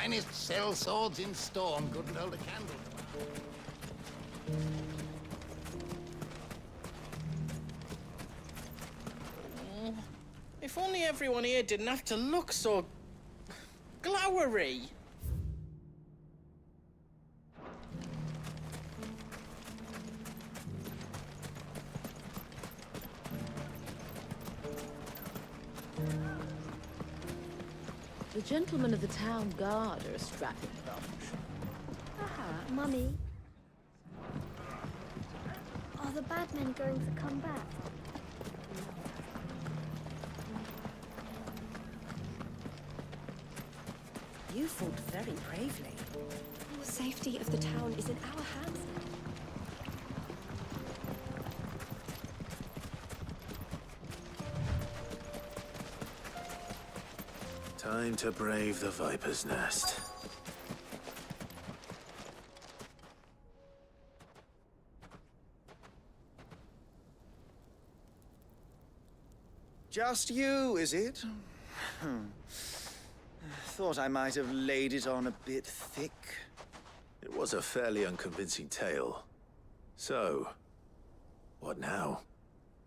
finest shell swords in Storm couldn't hold a candle to ours. If only everyone here didn't have to look so glowery. The gentlemen of the town guard are a strapping bunch. Aha, Mummy. Are the bad men going to come back? You fought very bravely. The safety of the town is in our hands. Time to brave the Viper's Nest. Just you, is it? Thought I might have laid it on a bit thick. It was a fairly unconvincing tale. So, what now?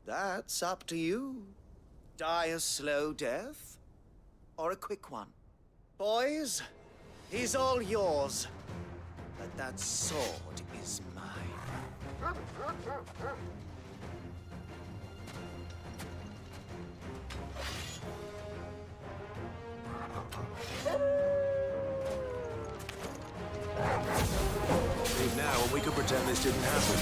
That's up to you. Die a slow death, or a quick one. Boys, he's all yours. But that sword is mine. Leave now and we could pretend this didn't happen.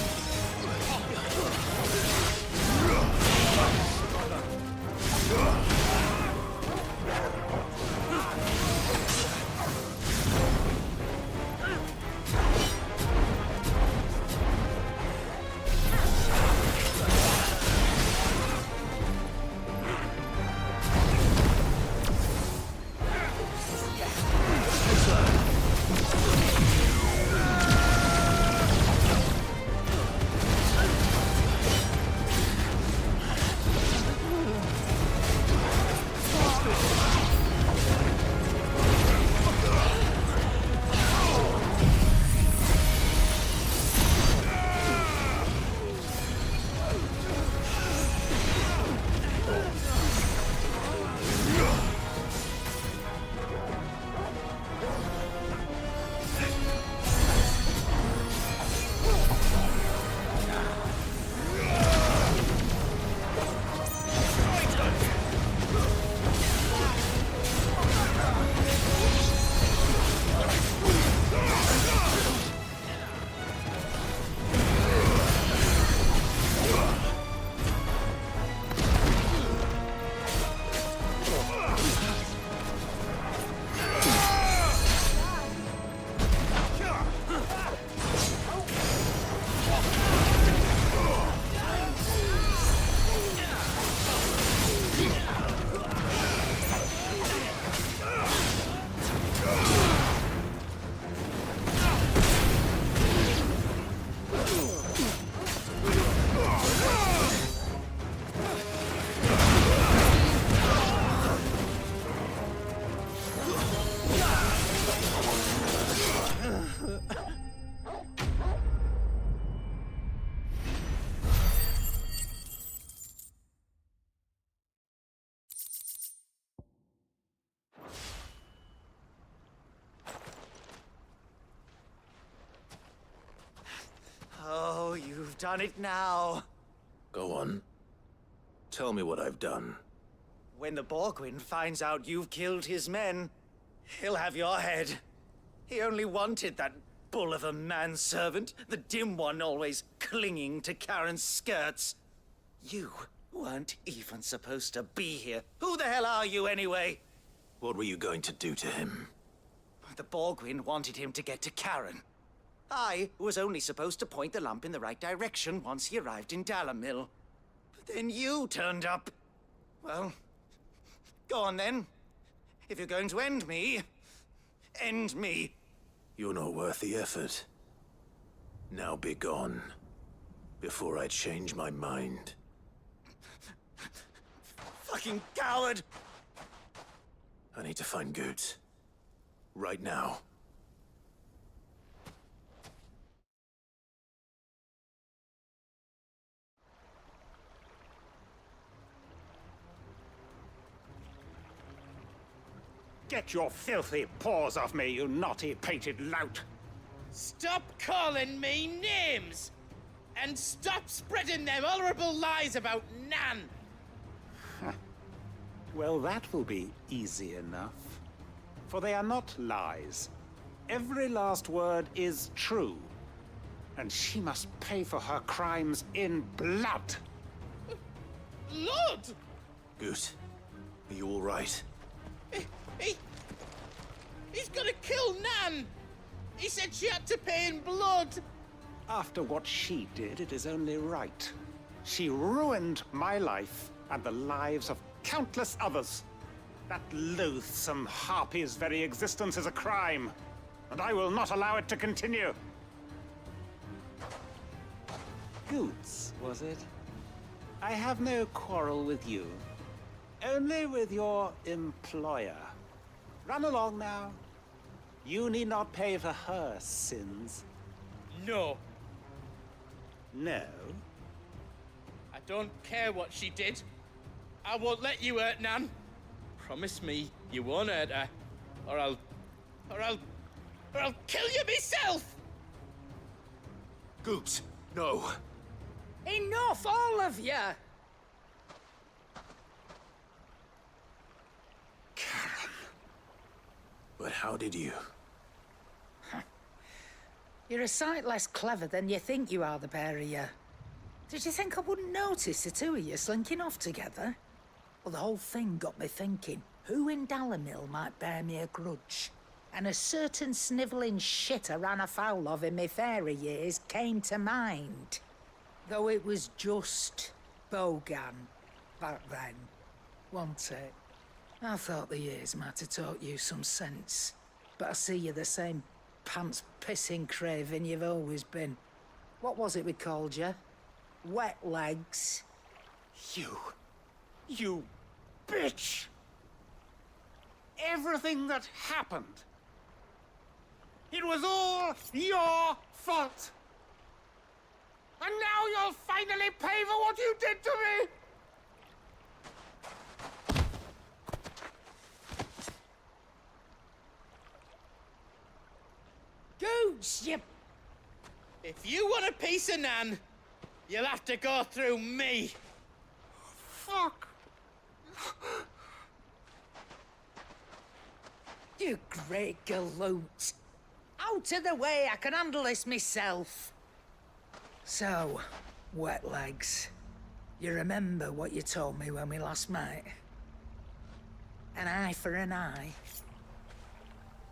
Oh, you've done it now. Go on. Tell me what I've done. When the Borgwyn finds out you've killed his men, he'll have your head. He only wanted that bull of a manservant, the dim one always clinging to Karen's skirts. You weren't even supposed to be here. Who the hell are you anyway? What were you going to do to him? The Borgwyn wanted him to get to Karen. I was only supposed to point the lamp in the right direction once he arrived in Dalamil. But then you turned up. Well, go on then. If you're going to end me, end me. You're not worth the effort. Now be gone, before I change my mind. Fucking coward! I need to find Goetz. Right now. Get your filthy paws off me, you naughty pated lout! Stop calling me names! And stop spreading them horrible lies about Nan! Well, that will be easy enough. For they are not lies. Every last word is true. And she must pay for her crimes in blood. Lord! Goot, are you all right? He's gonna kill Nan! He said she had to pay in blood! After what she did, it is only right. She ruined my life and the lives of countless others. That loathsome harpy's very existence is a crime, and I will not allow it to continue. Goots, was it? I have no quarrel with you. Only with your employer. Run along now. You need not pay for her sins. No. No? I don't care what she did. I won't let you hurt Nan. Promise me you won't hurt her. Or I'll kill you myself! Goot, no. Enough, all of you! Karen. But how did you? You're a sight less clever than you think you are, the pair of you. Did you think I wouldn't notice the two of you slinking off together? Well, the whole thing got me thinking, who in Dalamil might bear me a grudge? And a certain snivelling shit I ran afoul of in my fairy years came to mind. Though it was just Bogan back then, wasn't it? I thought the years might have taught you some sense, but I see you're the same pants-pissing craven you've always been. What was it we called you? Wet legs? You bitch! Everything that happened, it was all your fault! And now you'll finally pay for what you did to me! Gooch, you... If you want a piece of Nan, you'll have to go through me. Fuck! You great galoot. Out of the way, I can handle this myself. So, wet legs. You remember what you told me when we last met? An eye for an eye.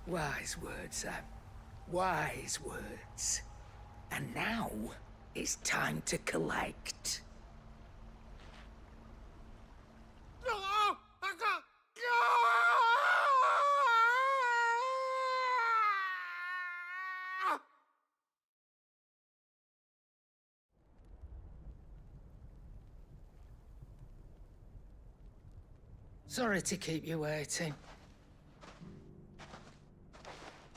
Wise words, Sam. Wise words. And now, it's time to collect. Sorry to keep you waiting.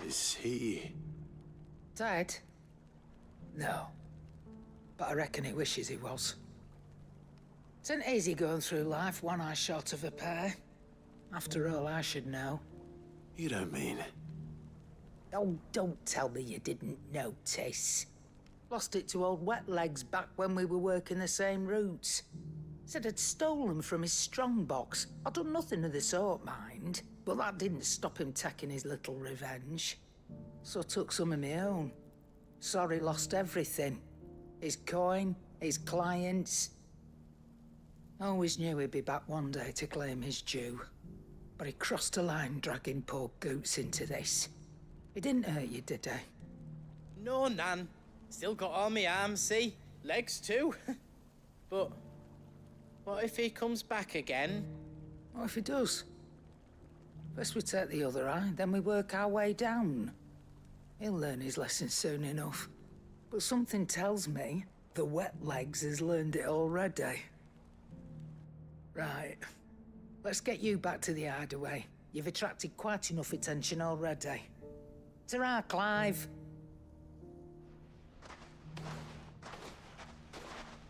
Is he... Dead? No. But I reckon he wishes he was. It isn't easy going through life one eye short of a pair. After all, I should know. You don't mean... Oh, don't tell me you didn't notice. Lost it to old Wet Legs back when we were working the same routes. Said I'd stolen from his strongbox. I'd done nothing of the sort, mind. But that didn't stop him taking his little revenge. So I took some of my own. Sorry, lost everything. His coin, his clients. Always knew he'd be back one day to claim his due. But he crossed a line dragging poor Goots into this. He didn't hurt you, did he? No, Nan. Still got all my arms, see? Legs too. But what if he comes back again? What if he does? First we take the other eye, then we work our way down. He'll learn his lesson soon enough. But something tells me the Wet Legs has learned it already. Right. Let's get you back to the hideaway. You've attracted quite enough attention already. Ta-ra, Clive.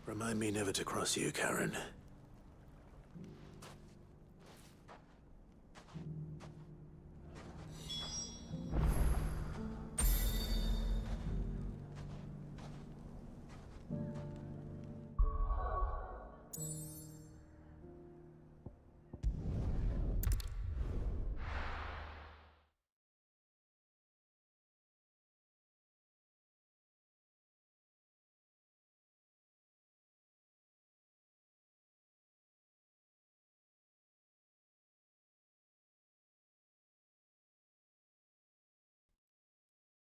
Remind me never to cross you, Karen.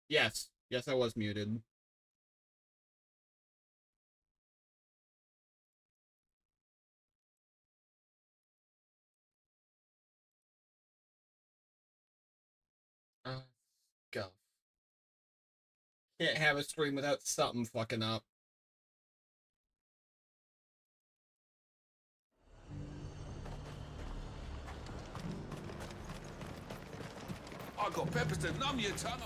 Yes. Yes, I was muted. Go. Can't have a stream without something fucking up. I got peppers to numb your tongue.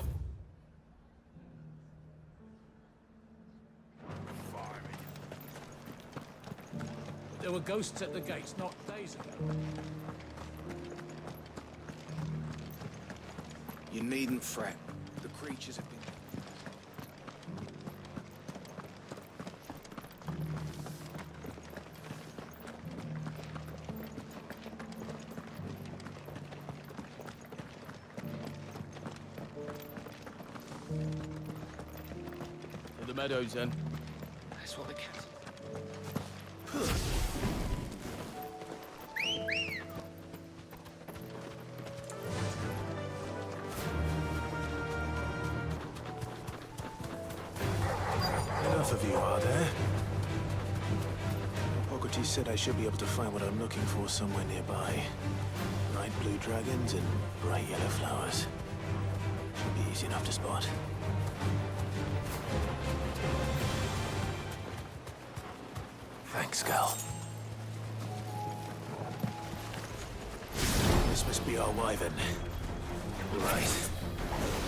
There were ghosts at the gates not days ago. You needn't fret. The creatures have been... In the meadows, then. That's what the cats... Enough of you, are there? Hippocrates said I should be able to find what I'm looking for somewhere nearby. Bright blue dragons and bright yellow flowers. Should be easy enough to spot. Thanks, Gal. This must be our wyvern. Right.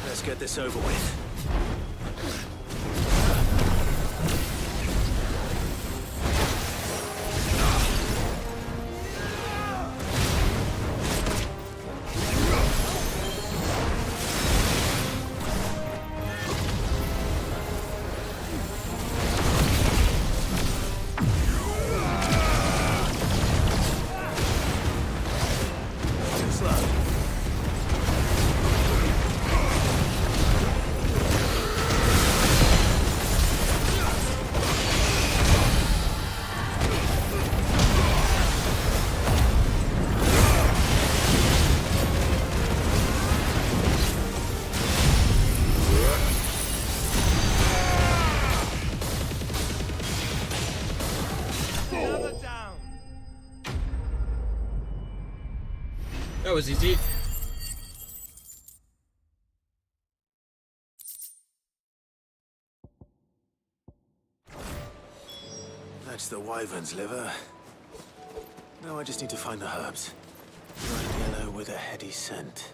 Let's get this over with. That was easy. That's the wyvern's liver. Now I just need to find the herbs. Bright yellow with a heady scent.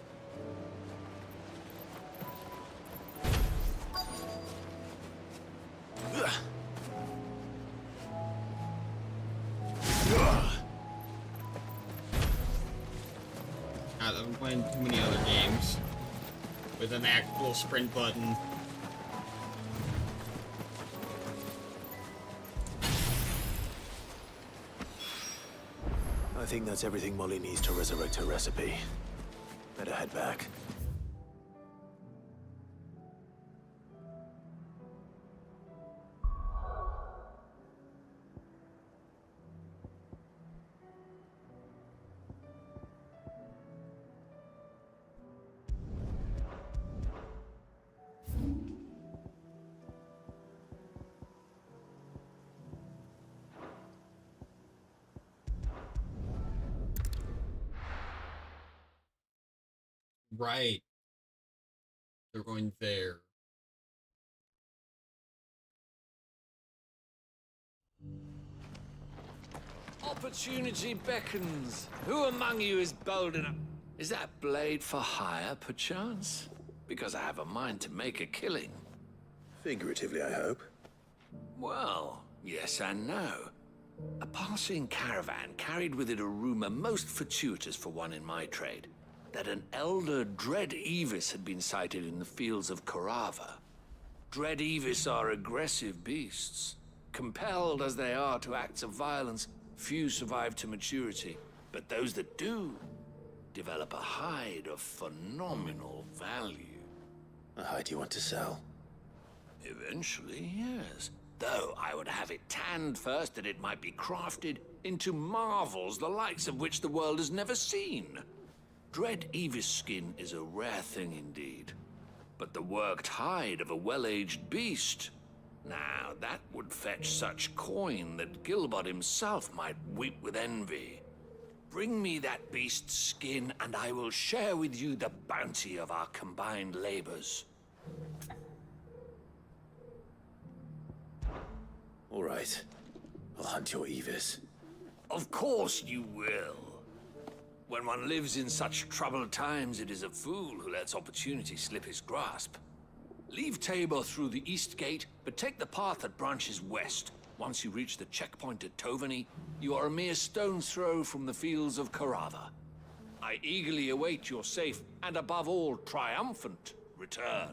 I'm playing too many other games with an actual sprint button. I think that's everything Molly needs to resurrect her recipe. Better head back. Right. They're going there. Opportunity beckons. Who among you is bold enough? Is that blade for hire, perchance? Because I have a mind to make a killing. Figuratively, I hope. Well, yes and no. A passing caravan carried with it a rumor most fortuitous for one in my trade, that an elder Dread Evis had been sighted in the fields of Korava. Dread Evis are aggressive beasts. Compelled as they are to acts of violence, few survive to maturity, but those that do develop a hide of phenomenal value. A hide you want to sell? Eventually, yes. Though I would have it tanned first that it might be crafted into marvels the likes of which the world has never seen. Dread Evis skin is a rare thing indeed. But the worked hide of a well-aged beast, now that would fetch such coin that Gilbert himself might weep with envy. Bring me that beast's skin, and I will share with you the bounty of our combined labors. All right. I'll hunt your Evis. Of course you will. When one lives in such troubled times, it is a fool who lets opportunity slip his grasp. Leave Tabor through the east gate, but take the path that branches west. Once you reach the checkpoint at Tovany, you are a mere stone's throw from the fields of Korava. I eagerly await your safe, and above all, triumphant return.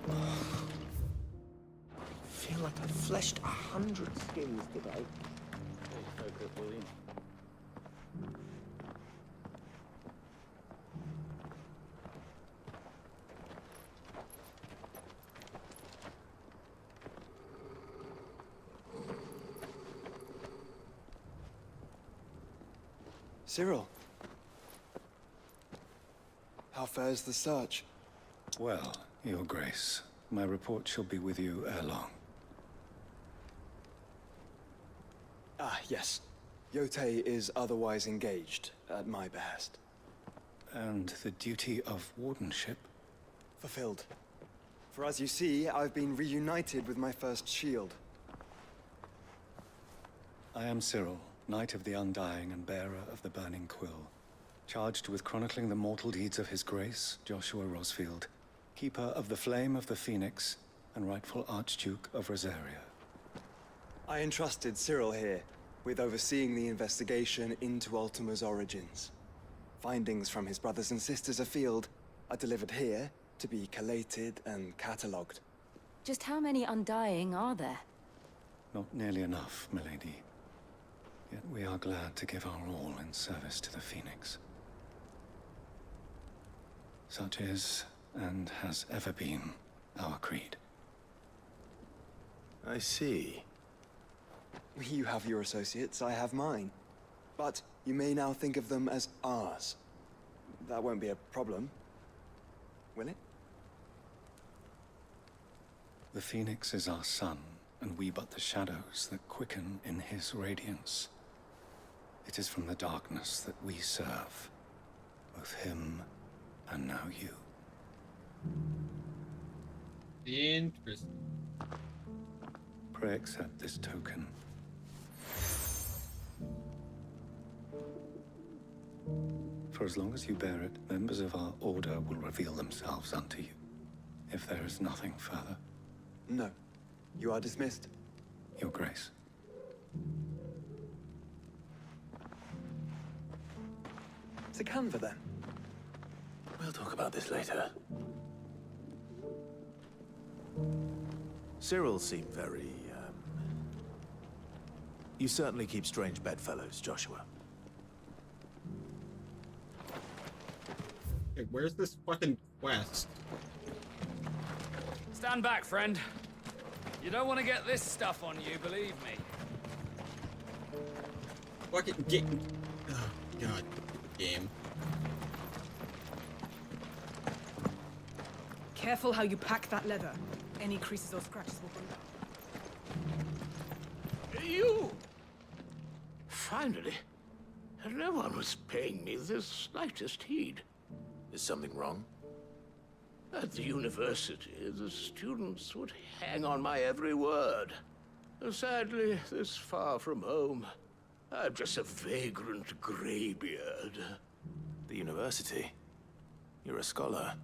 I feel like I've fleshed 100 skins today. Cyril, how fares the search? Well, Your Grace, my report shall be with you ere long. Ah, yes. Yotei is otherwise engaged, at my behest. And the duty of wardenship? Fulfilled. For as you see, I've been reunited with my first shield. I am Cyril, Knight of the Undying and bearer of the Burning Quill, charged with chronicling the mortal deeds of His Grace, Joshua Rosfield, Keeper of the Flame of the Phoenix and rightful Archduke of Rosaria. I entrusted Cyril here with overseeing the investigation into Ultima's origins. Findings from his brothers and sisters afield are delivered here to be collated and catalogued. Just how many Undying are there? Not nearly enough, milady. Yet we are glad to give our all in service to the Phoenix. Such is, and has ever been, our creed. I see. You have your associates, I have mine. But you may now think of them as ours. That won't be a problem, will it? The Phoenix is our sun, and we but the shadows that quicken in his radiance. It is from the darkness that we serve, both him and now you. Interesting. Pray accept this token. For as long as you bear it, members of our order will reveal themselves unto you. If there is nothing further. No. You are dismissed. Your Grace. To Canva, then. We'll talk about this later. Cyril seemed very, You certainly keep strange bedfellows, Joshua. Hey, where's this fucking quest? Stand back, friend. You don't want to get this stuff on you, believe me. Fucking get. Oh, God. Game. Careful how you pack that leather. Any creases or scratches will bring back. You! Finally. No one was paying me the slightest heed. Is something wrong? At the university, the students would hang on my every word. Sadly, this far from home, I'm just a vagrant greybeard. The university? You're a scholar.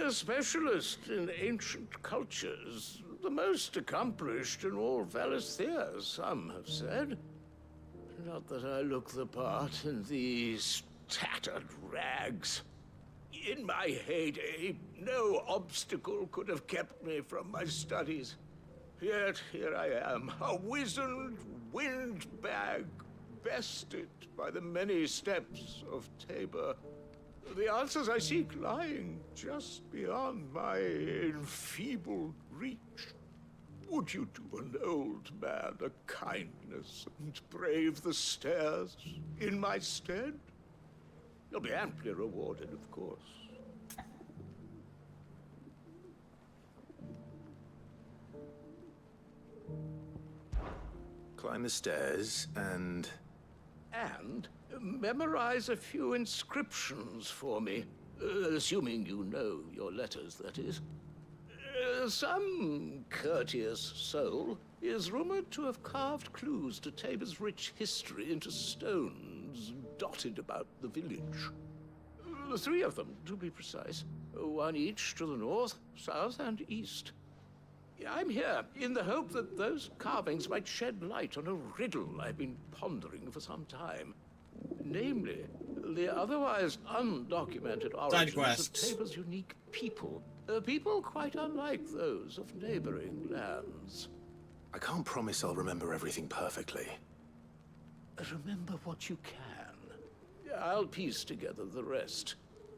A specialist in ancient cultures. The most accomplished in all Valisthea, some have said. Not that I look the part in these tattered rags. In my heyday, no obstacle could have kept me from my studies. Yet here I am, a wizened windbag, bested by the many steps of Tabor. The answers I seek lying just beyond my enfeebled reach. Would you do an old man a kindness and brave the stairs in my stead? You'll be amply rewarded, of course. Climb the stairs and... And memorize a few inscriptions for me. Assuming you know your letters, that is. Some courteous soul is rumored to have carved clues to Tabor's rich history into stones dotted about the village. 3 of them, to be precise. 1 each to the north, south, and east. I'm here in the hope that those carvings might shed light on a riddle I've been pondering for some time. Namely, the otherwise undocumented origins of Tabor's unique people. People quite unlike those of neighboring lands. I can't promise I'll remember everything perfectly. Remember what you can. I'll piece together the rest.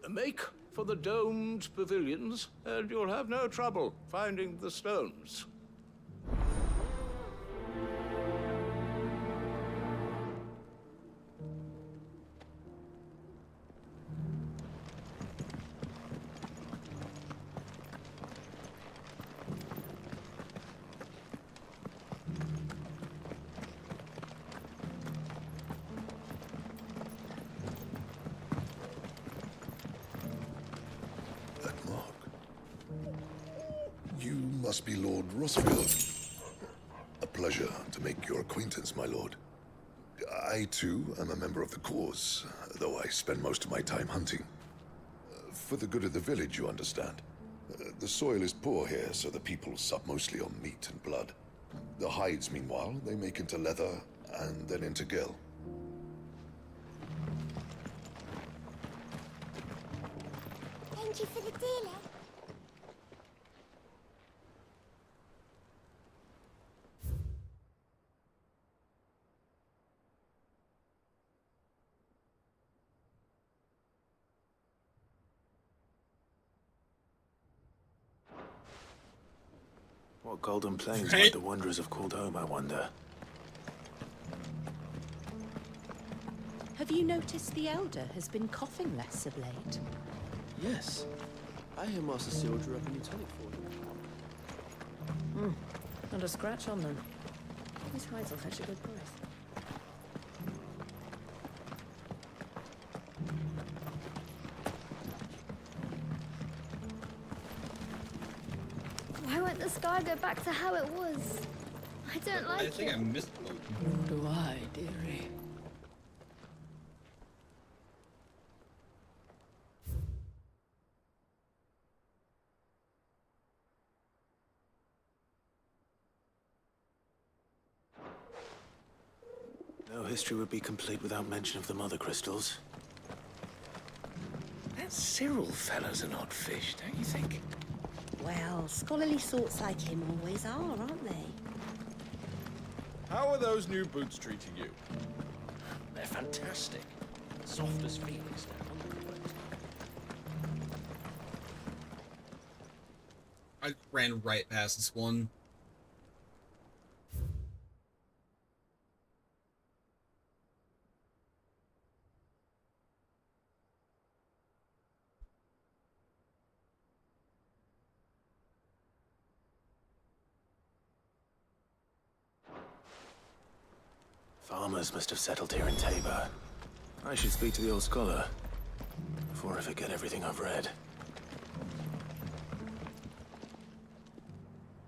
Make for the domed pavilions, and you'll have no trouble finding the stones. You must be Lord Rosfield. A pleasure to make your acquaintance, my lord. I, too, am a member of the cause, though I spend most of my time hunting. For the good of the village, you understand. The soil is poor here, so the people sup mostly on meat and blood. The hides, meanwhile, they make into leather and then into gil. Thank you for the dealer. What golden plains might the wanderers have called home, I wonder? Have you noticed the Elder has been coughing less of late? Yes. I hear Master Cyril drew up a new tonic for him. Not a scratch on them. These hides will fetch a good price. Why won't the sky go back to how it was? I don't like it. I think I missed the boat. Nor do I, dearie. No history would be complete without mention of the mother crystals. That Cyril fellow's an odd fish, don't you think? Well, scholarly sorts like him always are, aren't they? How are those new boots treating you? They're fantastic. Soft as Phoenix. I ran right past this one. Farmers must have settled here in Tabor. I should speak to the old scholar before I forget everything I've read.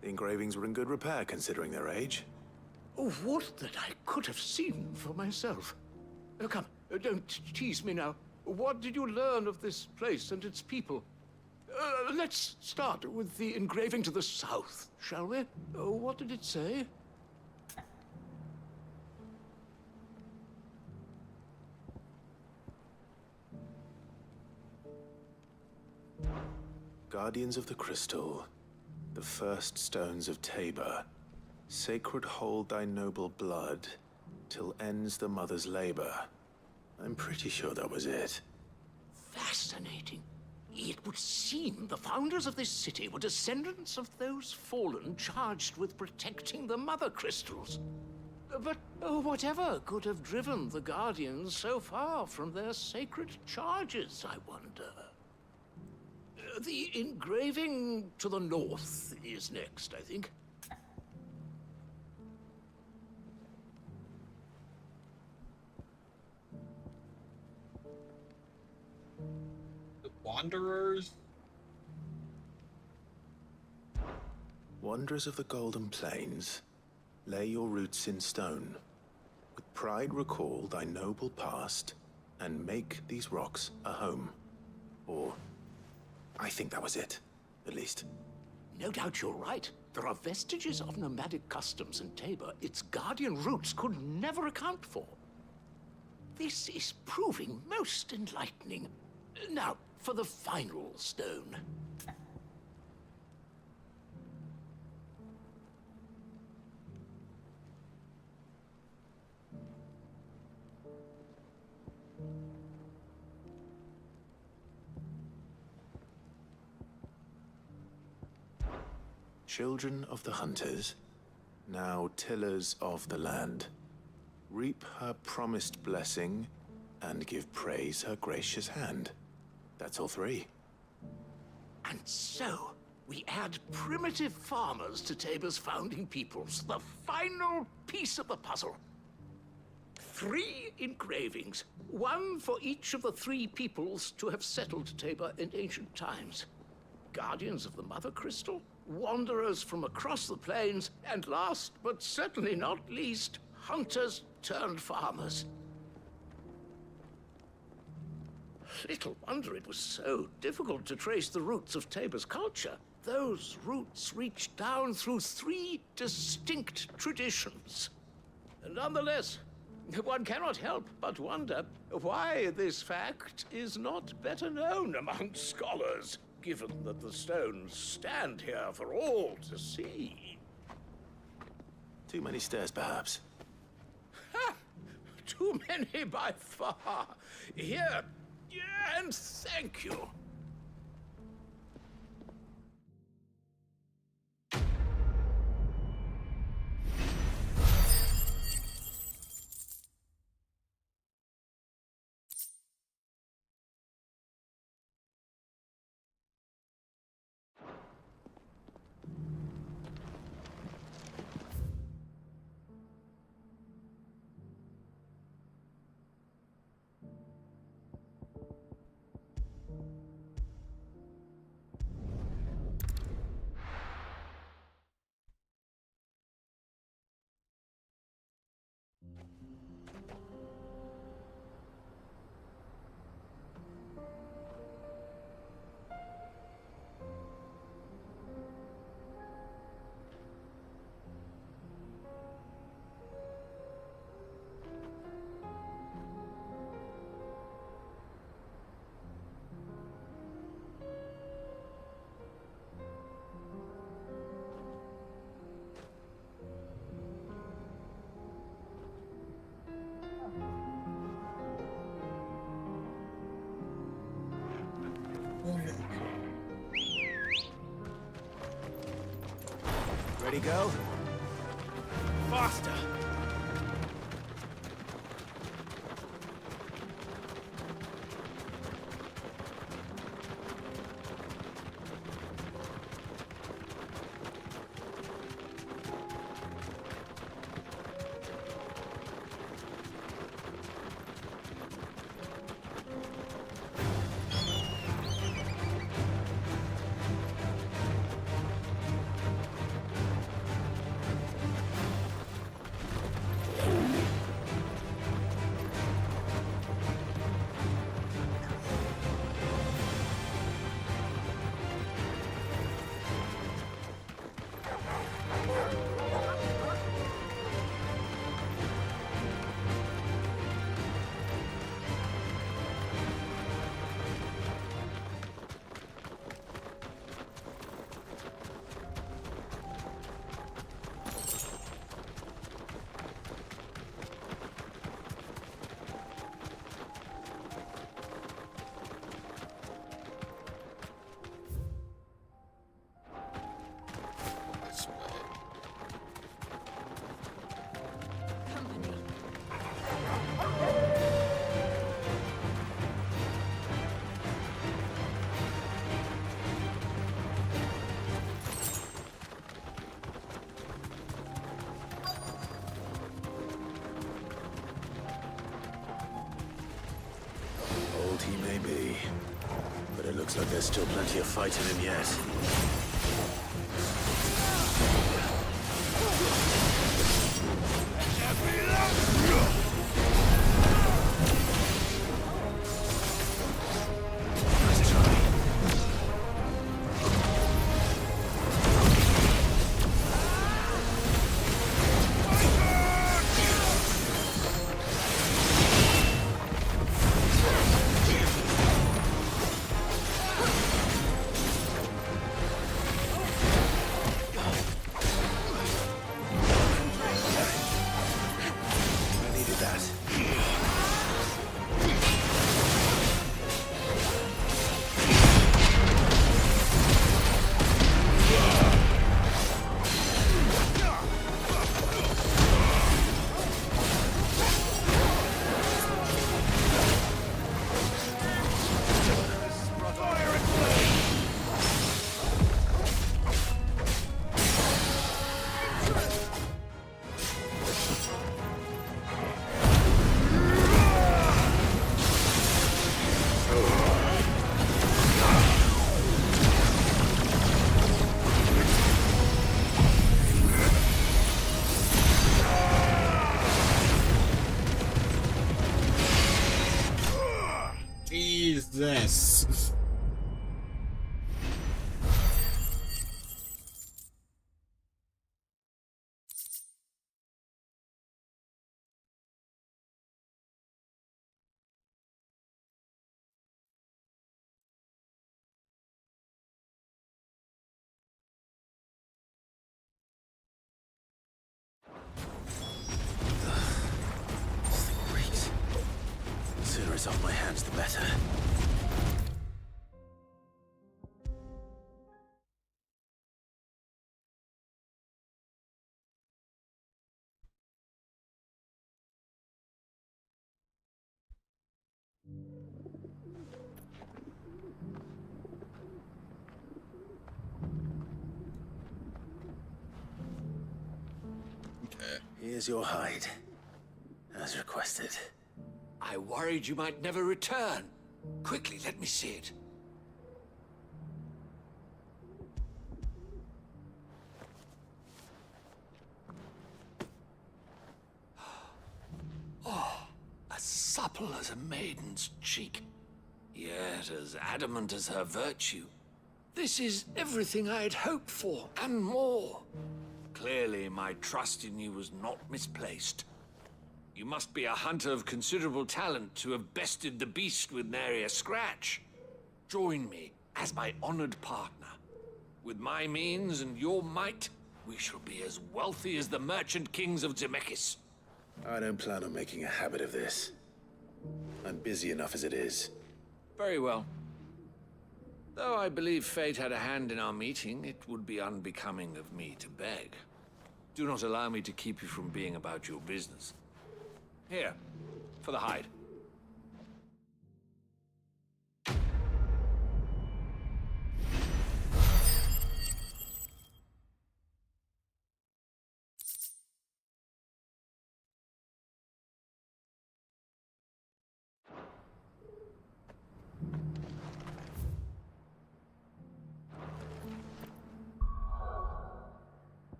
The engravings were in good repair considering their age. Oh, would that I could have seen for myself. Come, don't tease me now. What did you learn of this place and its people? Let's start with the engraving to the south, shall we? What did it say? Guardians of the Crystal, the first stones of Tabor, sacred hold thy noble blood, till ends the mother's labor. I'm pretty sure that was it. Fascinating. It would seem the founders of this city were descendants of those fallen charged with protecting the mother crystals. But whatever could have driven the Guardians so far from their sacred charges, I wonder? The engraving to the north is next, I think. The Wanderers? Wanderers of the Golden Plains, lay your roots in stone. With pride recall thy noble past, and make these rocks a home. Or, I think that was it, at least. No doubt you're right. There are vestiges of nomadic customs in Tabor its guardian roots could never account for. This is proving most enlightening. Now, for the final stone. Children of the hunters, now tillers of the land, reap her promised blessing and give praise her gracious hand. That's all three. And so, we add primitive farmers to Tabor's founding peoples, the final piece of the puzzle. 3 engravings, one for each of the 3 peoples to have settled Tabor in ancient times. Guardians of the Mother Crystal, wanderers from across the plains, and last but certainly not least, hunters turned farmers. Little wonder it was so difficult to trace the roots of Tabor's culture. Those roots reach down through 3 distinct traditions. Nonetheless, one cannot help but wonder why this fact is not better known among scholars, given that the stones stand here for all to see. Too many stairs, perhaps. Ha! Too many by far. Here, and thank you. Ready, go? Faster! Looks like there's still plenty of fight in him yet. Jesus. The sooner it's off my hands, the better. Here's your hide, as requested. I worried you might never return. Quickly, let me see it. Oh, as supple as a maiden's cheek, yet as adamant as her virtue. This is everything I had hoped for, and more. Clearly, my trust in you was not misplaced. You must be a hunter of considerable talent to have bested the beast with nary a scratch. Join me as my honored partner. With my means and your might, we shall be as wealthy as the merchant kings of Zemeckis. I don't plan on making a habit of this. I'm busy enough as it is. Very well. Though I believe fate had a hand in our meeting, it would be unbecoming of me to beg. Do not allow me to keep you from being about your business. Here, for the hide.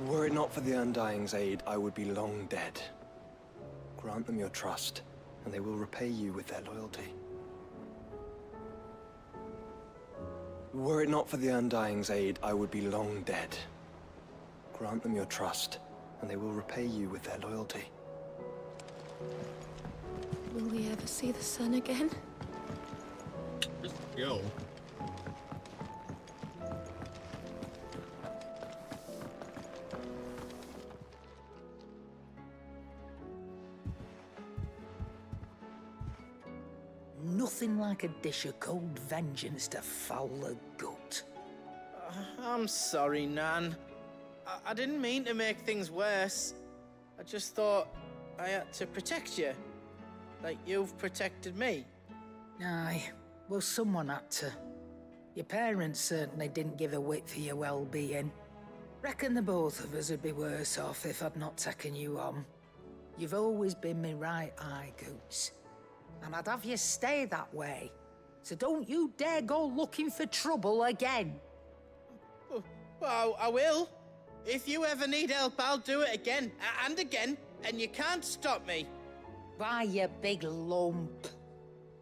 Were it not for the Undying's aid, I would be long dead. Grant them your trust, and they will repay you with their loyalty. Were it not for the Undying's aid, I would be long dead. Grant them your trust, and they will repay you with their loyalty. Will we ever see the sun again? Just go. Nothing like a dish of cold vengeance to foul the gut. I'm sorry, Nan. I didn't mean to make things worse. I just thought I had to protect you. Like you've protected me. Aye, well, someone had to. Your parents certainly didn't give a whit for your well-being. Reckon the both of us would be worse off if I'd not taken you on. You've always been me right eye, Goots. And I'd have you stay that way. So don't you dare go looking for trouble again. Well, I will. If you ever need help, I'll do it again and again, and you can't stop me. Why, you big lump.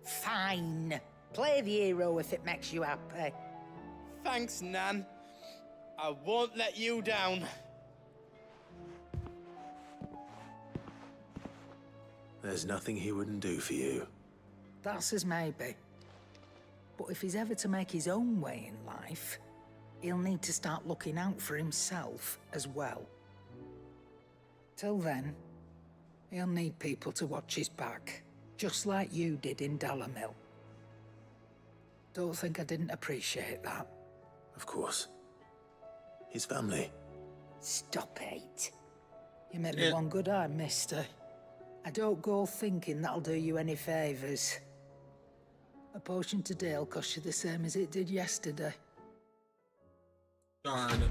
Fine. Play the hero if it makes you happy. Thanks, Nan. I won't let you down. There's nothing he wouldn't do for you. That's as maybe. But if he's ever to make his own way in life, he'll need to start looking out for himself as well. Till then, he'll need people to watch his back, just like you did in Dalamil. Don't think I didn't appreciate that. Of course. His family. Stop it. You made me one good eye, mister. I don't go thinking that'll do you any favours. A potion today'll cost you the same as it did yesterday. Darn.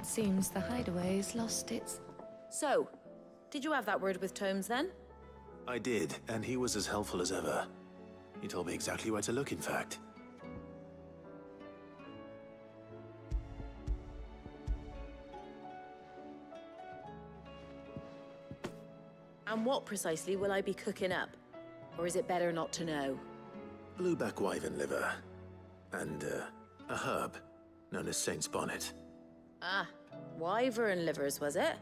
Seems the hideaway's lost its... So, did you have that word with Tomes then? I did, and he was as helpful as ever. He told me exactly where to look, in fact. And what precisely will I be cooking up? Or is it better not to know? Blueback wyvern liver. And, a herb known as Saint's Bonnet. Ah, wyvern livers, was it?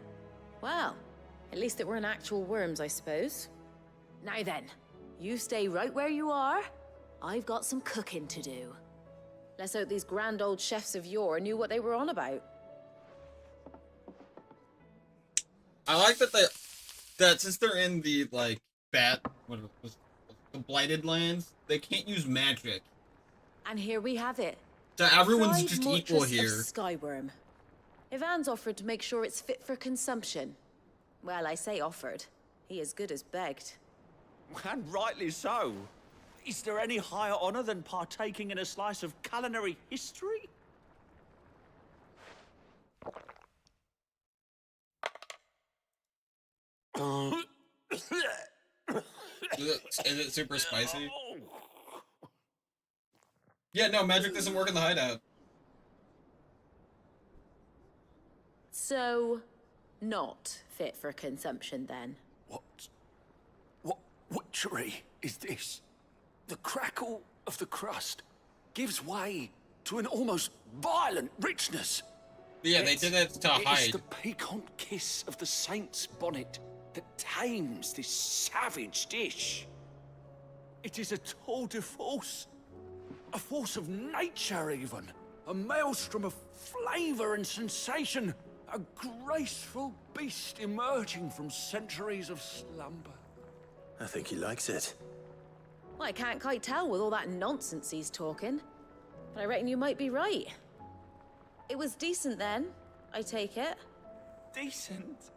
Well, at least it weren't actual worms, I suppose. Now then, you stay right where you are. I've got some cooking to do. Let's hope these grand old chefs of yore knew what they were on about. I like that since they're in the like the blighted lands, they can't use magic. And here we have it. So everyone's Fried just mortress equal of here. Skyworm. Ivan's offered to make sure it's fit for consumption. Well, I say offered. He as good as begged. And rightly so. Is there any higher honor than partaking in a slice of culinary history? Is it super spicy? Yeah, no, magic doesn't work in the hideout. So, not fit for consumption then? What witchery is this? The crackle of the crust gives way to an almost violent richness. Yeah, they did that to hide. It's the piquant kiss of the Saint's Bonnet that tames this savage dish. It is a tour de force. A force of nature, even. A maelstrom of flavor and sensation. A graceful beast emerging from centuries of slumber. I think he likes it. Well, I can't quite tell with all that nonsense he's talking. But I reckon you might be right. It was decent then, I take it. Decent?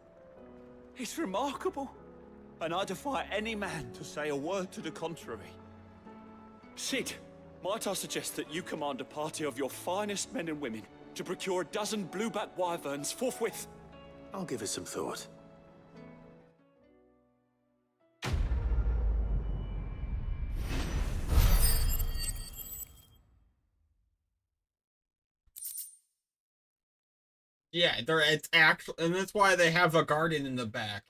It's remarkable. And I defy any man to say a word to the contrary. Sid, might I suggest that you command a party of your finest men and women to procure a dozen blueback wyverns forthwith? I'll give it some thought. Yeah, it's actual, and that's why they have a garden in the back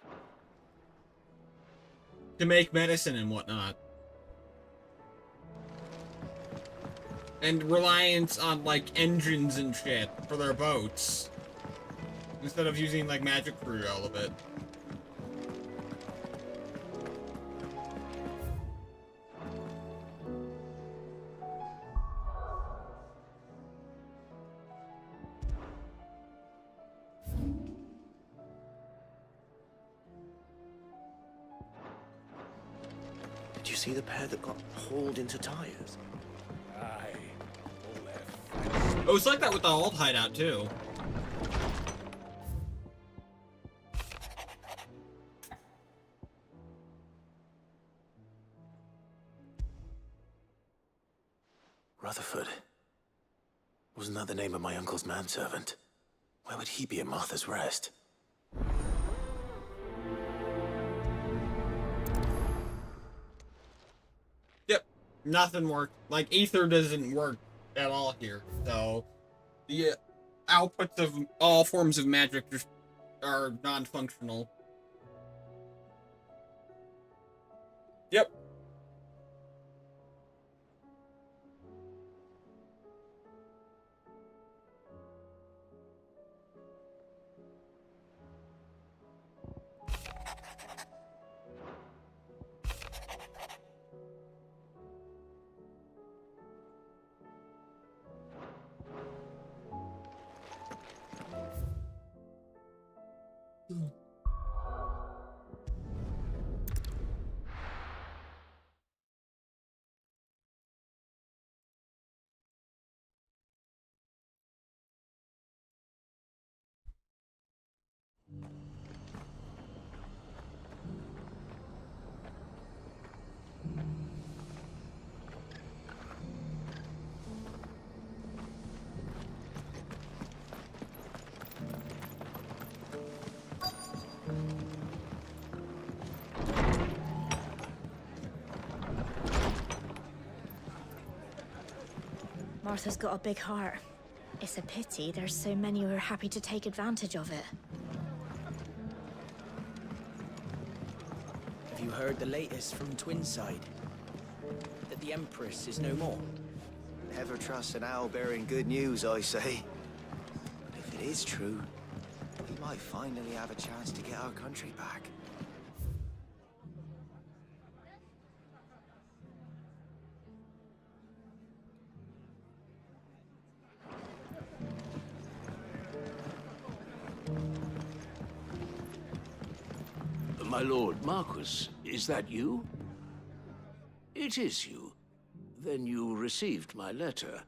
to make medicine and whatnot, and reliance on like engines and shit for their boats instead of using like magic for all of it. Did you see the pair that got hauled into tires? Oh, it's like that with the old hideout, too. Rutherford. Wasn't that the name of my uncle's manservant? Why would he be at Martha's Rest? Yep, nothing worked. Like, ether doesn't work at all here, so the outputs of all forms of magic just are non-functional. Yep. Martha's got a big heart. It's a pity there's so many who are happy to take advantage of it. Have you heard the latest from Twinside? That the Empress is no more? Never trust an owl bearing good news, I say. But if it is true, we might finally have a chance to get our country back. My lord Marquis, is that you? It is you. Then you received my letter.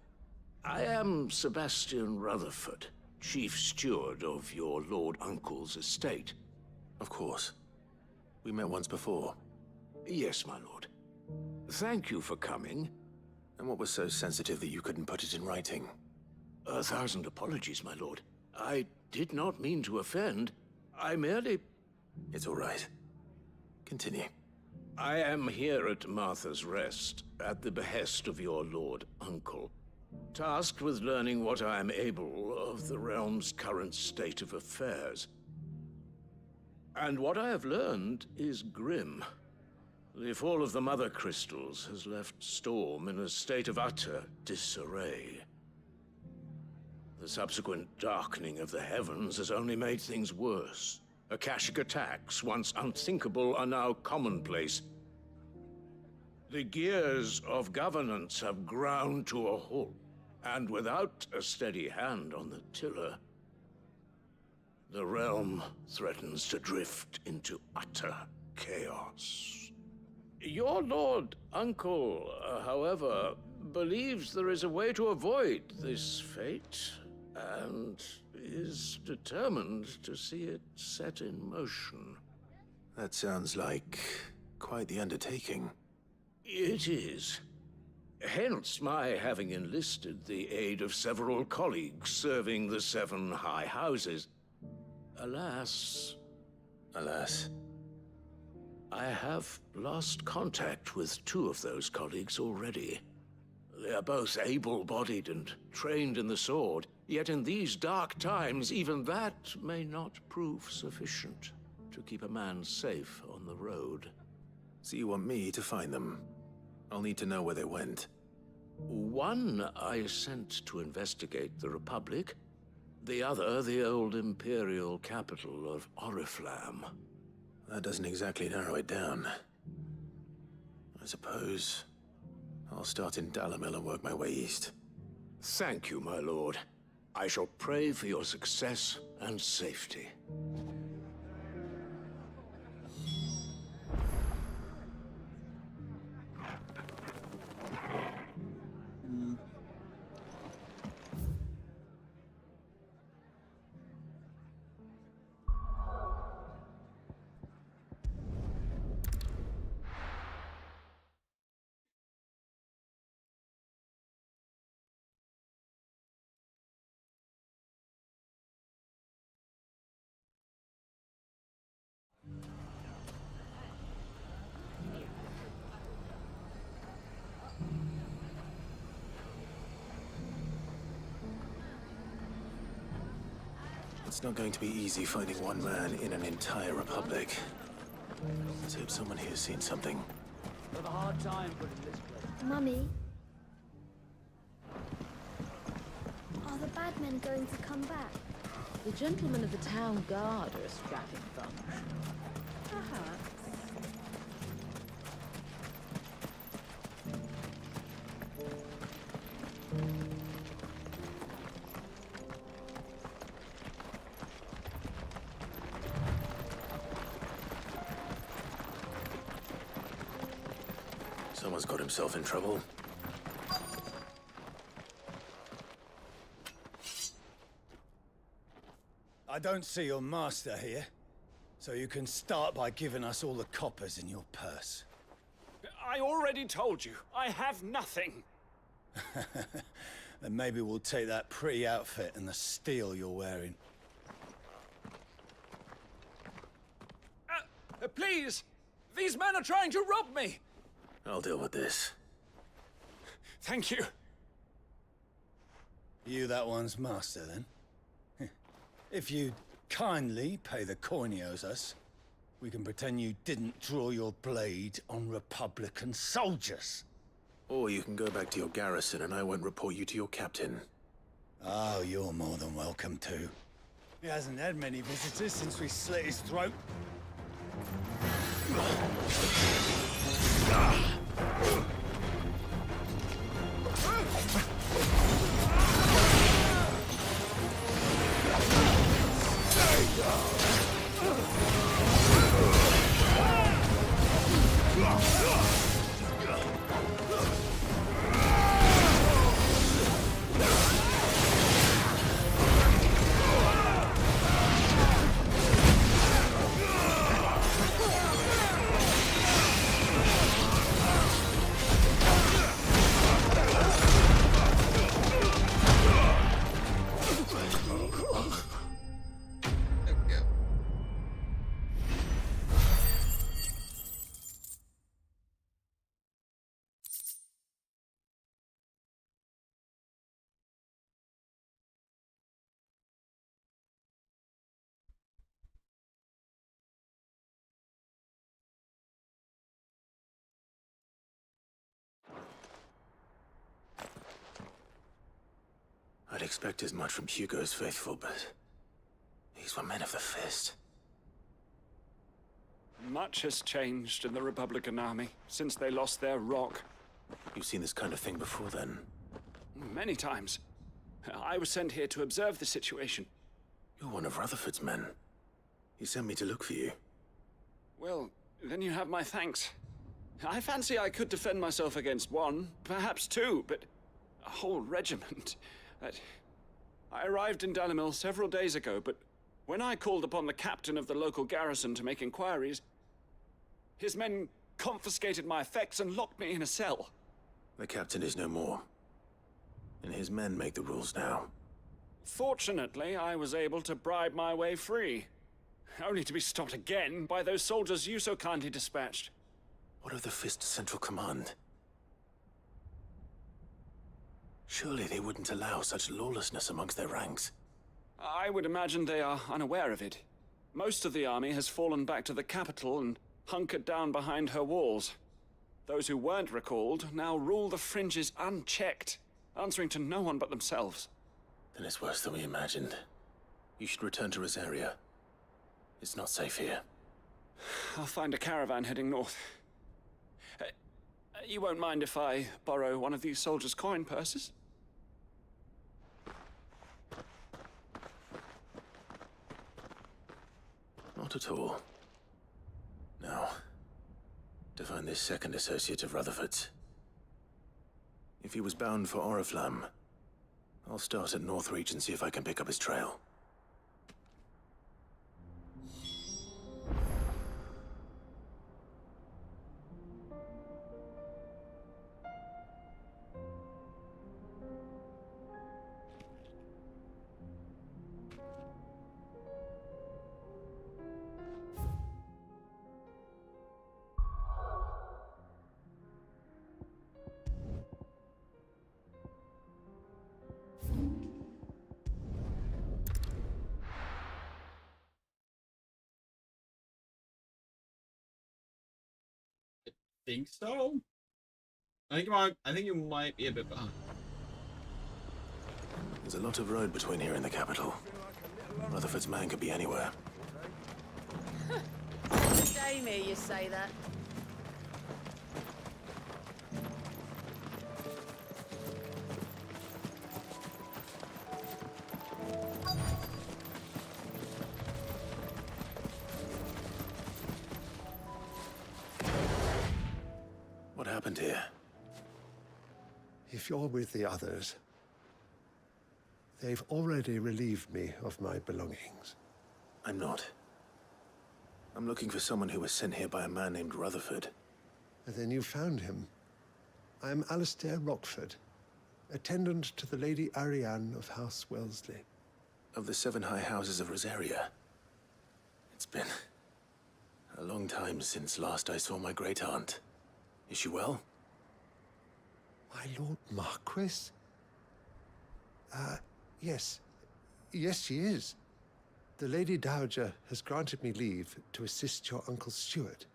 I am Sebastian Rutherford, chief steward of your lord uncle's estate. Of course. We met once before. Yes, my lord. Thank you for coming. And what was so sensitive that you couldn't put it in writing? 1,000 apologies, my lord. I did not mean to offend. I merely... It's all right. Continue. I am here at Martha's Rest, at the behest of your lord uncle, tasked with learning what I am able of the realm's current state of affairs. And what I have learned is grim. The fall of the Mother Crystals has left Storm in a state of utter disarray. The subsequent darkening of the heavens has only made things worse. Akashic attacks, once unthinkable, are now commonplace. The gears of governance have ground to a halt, and without a steady hand on the tiller, the realm threatens to drift into utter chaos. Your lord uncle, however, believes there is a way to avoid this fate, and is determined to see it set in motion. That sounds like quite the undertaking. It is. Hence my having enlisted the aid of several colleagues serving the 7 high houses. Alas... Alas? I have lost contact with 2 of those colleagues already. They are both able-bodied and trained in the sword, yet in these dark times, even that may not prove sufficient to keep a man safe on the road. So you want me to find them? I'll need to know where they went. One I sent to investigate the Republic, the other the old Imperial capital of Oriflamme. That doesn't exactly narrow it down. I suppose I'll start in Dalamil and work my way east. Thank you, my lord. I shall pray for your success and safety. It's not going to be easy finding one man in an entire republic. Let's hope someone here's seen something. Have a hard time putting this place. Mummy? Are the bad men going to come back? The gentlemen of the town guard are a strapping bunch. Perhaps. Someone's got himself in trouble. I don't see your master here, so you can start by giving us all the coppers in your purse. I already told you, I have nothing. Then maybe we'll take that pretty outfit and the steel you're wearing. Please! These men are trying to rob me! I'll deal with this. Thank you. You that one's master, then? If you'd kindly pay the coin he owes us, we can pretend you didn't draw your blade on Republican soldiers. Or you can go back to your garrison and I won't report you to your captain. Oh, you're more than welcome to. He hasn't had many visitors since we slit his throat. I'd expect as much from Hugo's faithful, but these were men of the fist. Much has changed in the Republican army since they lost their rock. You've seen this kind of thing before, then? Many times. I was sent here to observe the situation. You're one of Rutherford's men. He sent me to look for you. Well, then you have my thanks. I fancy I could defend myself against one, perhaps two, but a whole regiment. I arrived in Dalimil several days ago, but when I called upon the captain of the local garrison to make inquiries, his men confiscated my effects and locked me in a cell. The captain is no more, and his men make the rules now. Fortunately, I was able to bribe my way free, only to be stopped again by those soldiers you so kindly dispatched. What of the Fist Central Command? Surely they wouldn't allow such lawlessness amongst their ranks. I would imagine they are unaware of it. Most of the army has fallen back to the capital and hunkered down behind her walls. Those who weren't recalled now rule the fringes unchecked, answering to no one but themselves. Then it's worse than we imagined. You should return to Rosaria. It's not safe here. I'll find a caravan heading north. You won't mind if I borrow one of these soldiers' coin purses? Not at all. Now, to find this second associate of Rutherford's. If he was bound for Oriflamme, I'll start at Northreach and see if I can pick up his trail. think so. I think you might be a bit behind. There's a lot of road between here and the capital. Rutherford's man could be anywhere. Shame here you say that. What happened here? If you're with the others, they've already relieved me of my belongings. I'm not. I'm looking for someone who was sent here by a man named Rutherford. And then you found him. I'm Alistair Rockford, attendant to the Lady Ariane of House Wellesley. Of the 7 high houses of Rosaria. It's been a long time since last I saw my great-aunt. Is she well? My Lord Marquis? Yes. Yes, she is. The Lady Dowager has granted me leave to assist your Uncle Stuart.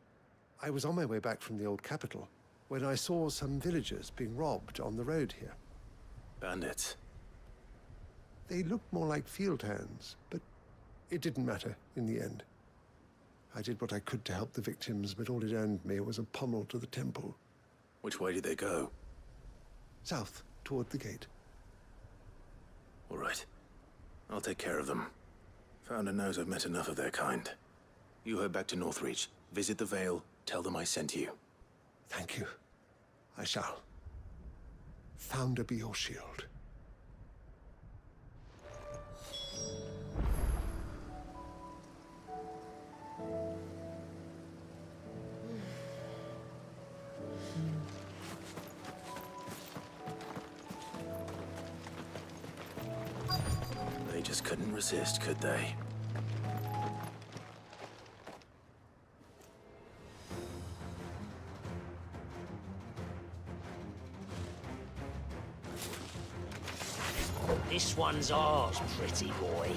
I was on my way back from the old capital when I saw some villagers being robbed on the road here. Bandits? They looked more like field hands, but it didn't matter in the end. I did what I could to help the victims, but all it earned me was a pommel to the temple. Which way did they go? South, toward the gate. All right. I'll take care of them. Founder knows I've met enough of their kind. You head back to Northreach, visit the Vale, tell them I sent you. Thank you. I shall. Founder be your shield. They just couldn't resist, could they? This one's ours, pretty boy.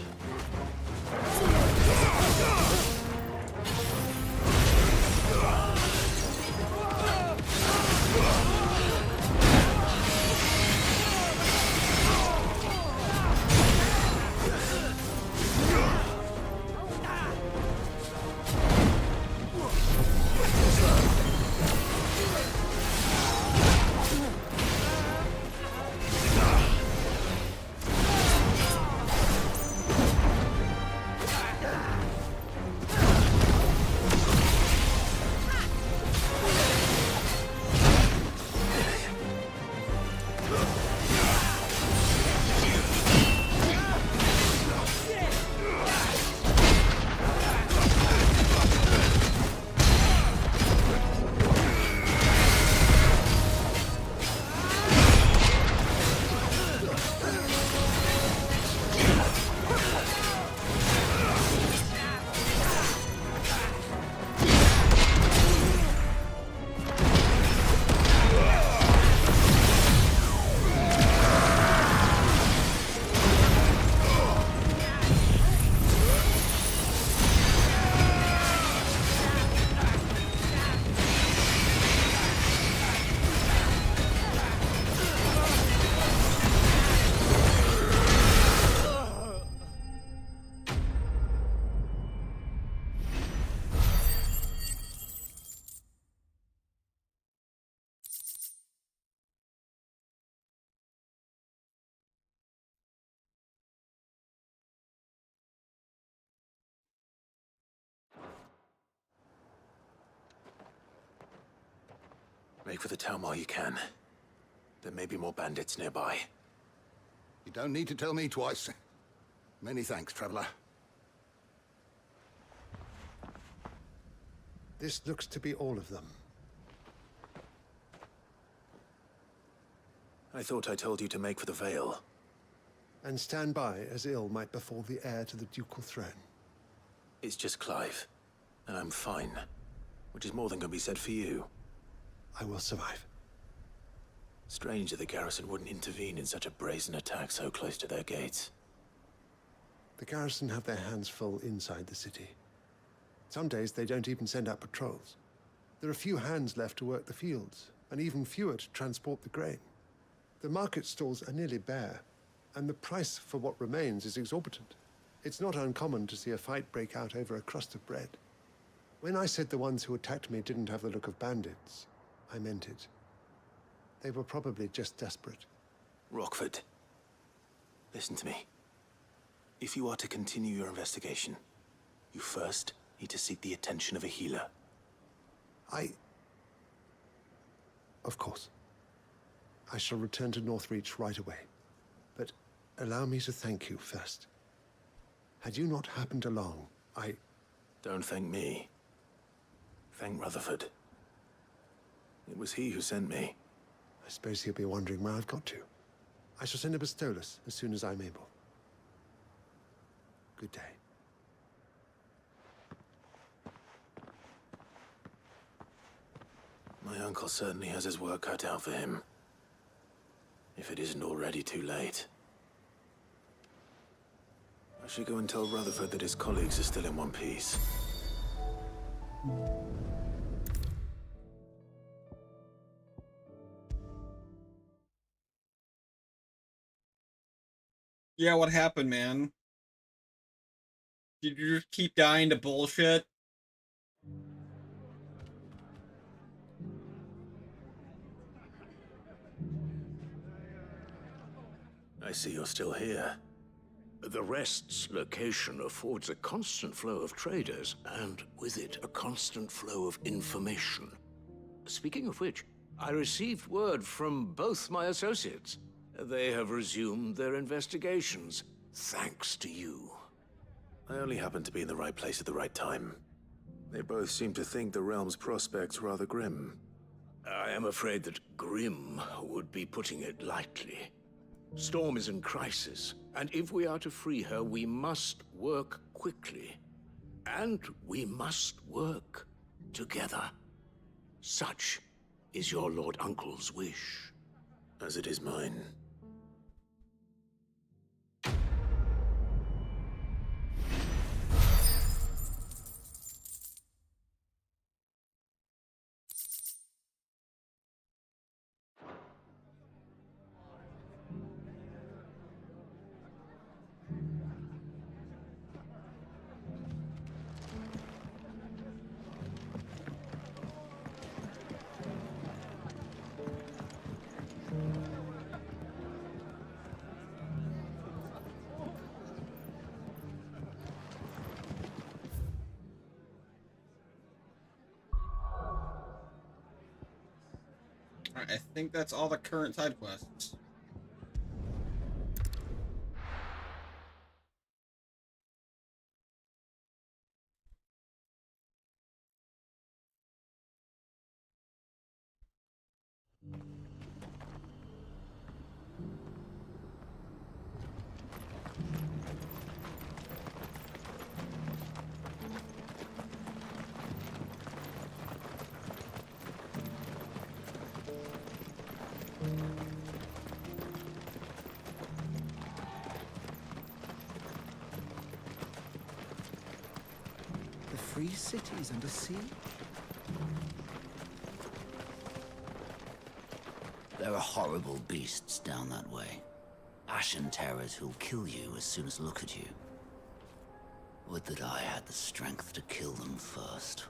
Make for the town while you can. There may be more bandits nearby. You don't need to tell me twice. Many thanks, traveler. This looks to be all of them. I thought I told you to make for the Vale. And stand by as ill might befall the heir to the ducal throne. It's just Clive, and I'm fine. Which is more than can be said for you. I will survive. Strange that the garrison wouldn't intervene in such a brazen attack so close to their gates. The garrison have their hands full inside the city. Some days they don't even send out patrols. There are few hands left to work the fields, and even fewer to transport the grain. The market stalls are nearly bare, and the price for what remains is exorbitant. It's not uncommon to see a fight break out over a crust of bread. When I said the ones who attacked me didn't have the look of bandits, I meant it. They were probably just desperate. Rockford, listen to me. If you are to continue your investigation, you first need to seek the attention of a healer. Of course. I shall return to Northreach right away. But allow me to thank you first. Had you not happened along, Don't thank me. Thank Rutherford. It was he who sent me. I suppose he'll be wondering where I've got to. I shall send a Bastolus as soon as I'm able. Good day. My uncle certainly has his work cut out for him. If it isn't already too late. I should go and tell Rutherford that his colleagues are still in one piece. Yeah, what happened, man? Did you just keep dying to bullshit? I see you're still here. The Rest's location affords a constant flow of traders, and with it, a constant flow of information. Speaking of which, I received word from both my associates. They have resumed their investigations, thanks to you. I only happened to be in the right place at the right time. They both seem to think the realm's prospects rather grim. I am afraid that grim would be putting it lightly. Storm is in crisis, and if we are to free her, we must work quickly. And we must work together. Such is your Lord Uncle's wish. As it is mine. I think that's all the current side quests. The free cities under sea? There are horrible beasts down that way. Ashen terrors who'll kill you as soon as look at you. Would that I had the strength to kill them first.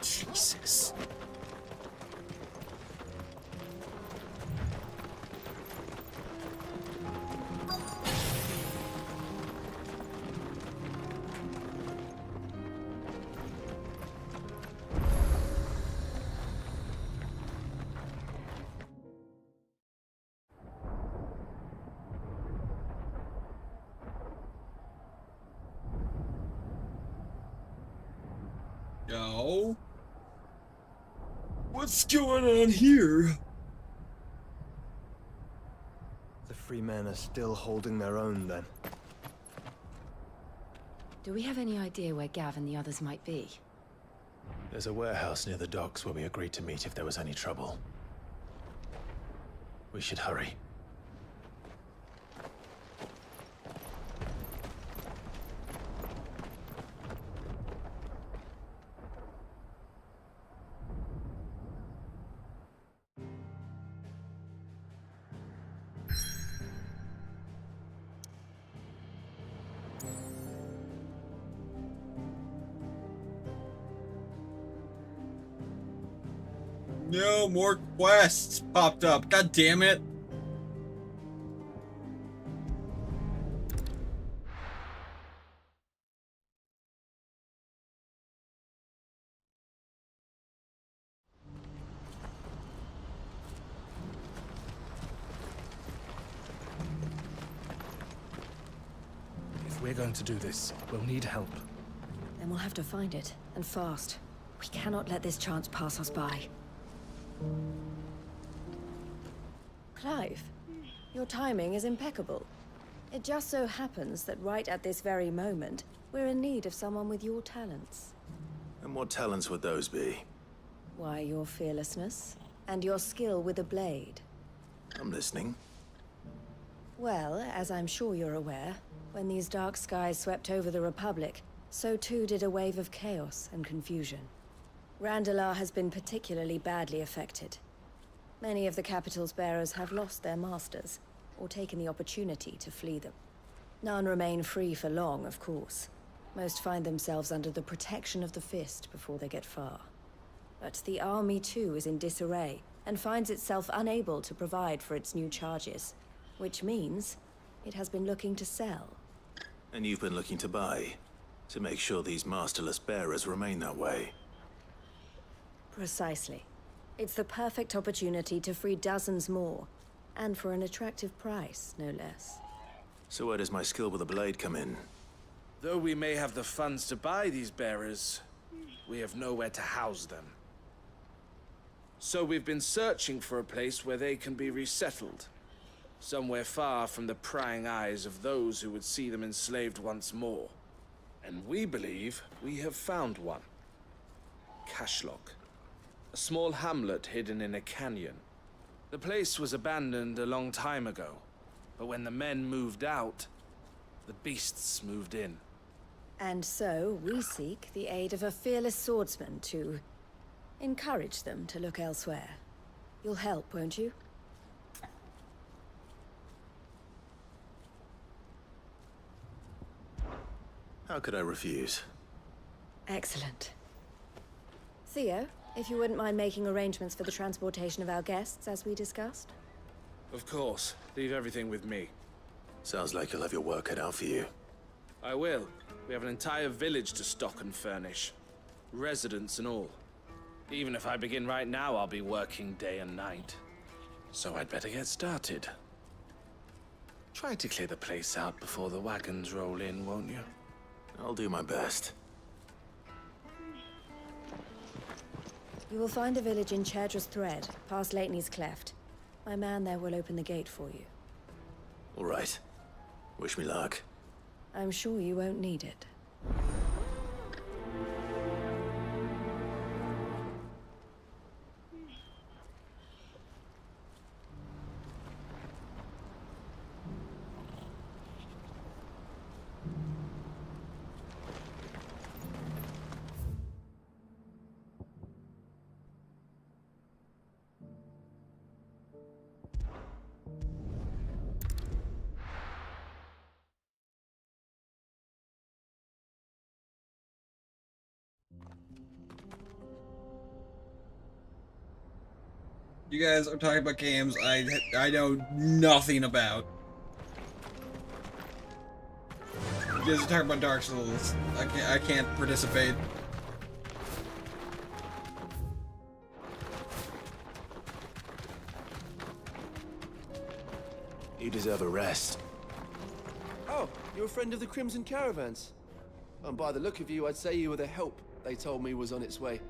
Jesus. Yo. What's going on here? The free men are still holding their own, then. Do we have any idea where Gav and the others might be? There's a warehouse near the docks where we agreed to meet if there was any trouble. We should hurry. No more quests popped up. God damn it. If we're going to do this, we'll need help. Then we'll have to find it, and fast. We cannot let this chance pass us by. Clive, your timing is impeccable. It just so happens that right at this very moment, we're in need of someone with your talents. And what talents would those be? Why, your fearlessness, and your skill with a blade. I'm listening. Well, as I'm sure you're aware, when these dark skies swept over the Republic, so too did a wave of chaos and confusion. Randalar has been particularly badly affected. Many of the capital's bearers have lost their masters, or taken the opportunity to flee them. None remain free for long, of course. Most find themselves under the protection of the Fist before they get far. But the army too is in disarray, and finds itself unable to provide for its new charges. Which means, it has been looking to sell. And you've been looking to buy, to make sure these masterless bearers remain that way. Precisely. It's the perfect opportunity to free dozens more, and for an attractive price, no less. So where does my skill with a blade come in? Though we may have the funds to buy these bearers, we have nowhere to house them. So we've been searching for a place where they can be resettled. Somewhere far from the prying eyes of those who would see them enslaved once more. And we believe we have found one. Cashlock. A small hamlet hidden in a canyon. The place was abandoned a long time ago, but when the men moved out, the beasts moved in. And so, we seek the aid of a fearless swordsman to encourage them to look elsewhere. You'll help, won't you? How could I refuse? Excellent. Theo, If you wouldn't mind making arrangements for the transportation of our guests, as we discussed. Of course. Leave everything with me. Sounds like you'll have your work cut out for you. I will. We have an entire village to stock and furnish. Residents and all. Even if I begin right now, I'll be working day and night. So I'd better get started. Try to clear the place out before the wagons roll in, won't you? I'll do my best. You will find a village in Chaedra's Thread, past Leitney's Cleft. My man there will open the gate for you. All right. Wish me luck. I'm sure you won't need it. You guys are talking about games I know nothing about. You guys are talking about Dark Souls. I can't participate. You deserve a rest. Oh, you're a friend of the Crimson Caravans. And by the look of you, I'd say you were the help they told me was on its way.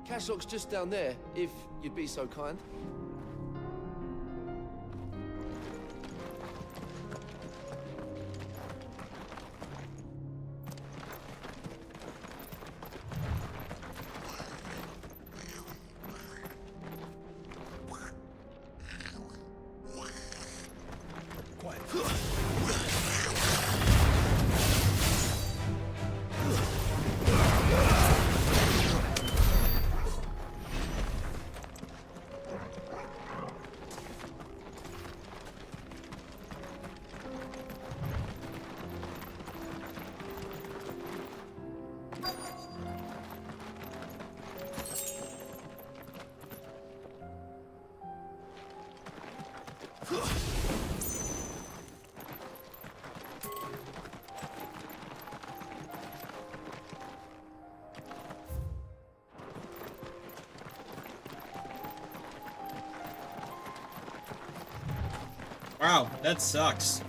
Cashlock's just down there, if you'd be so kind. Wow, that sucks.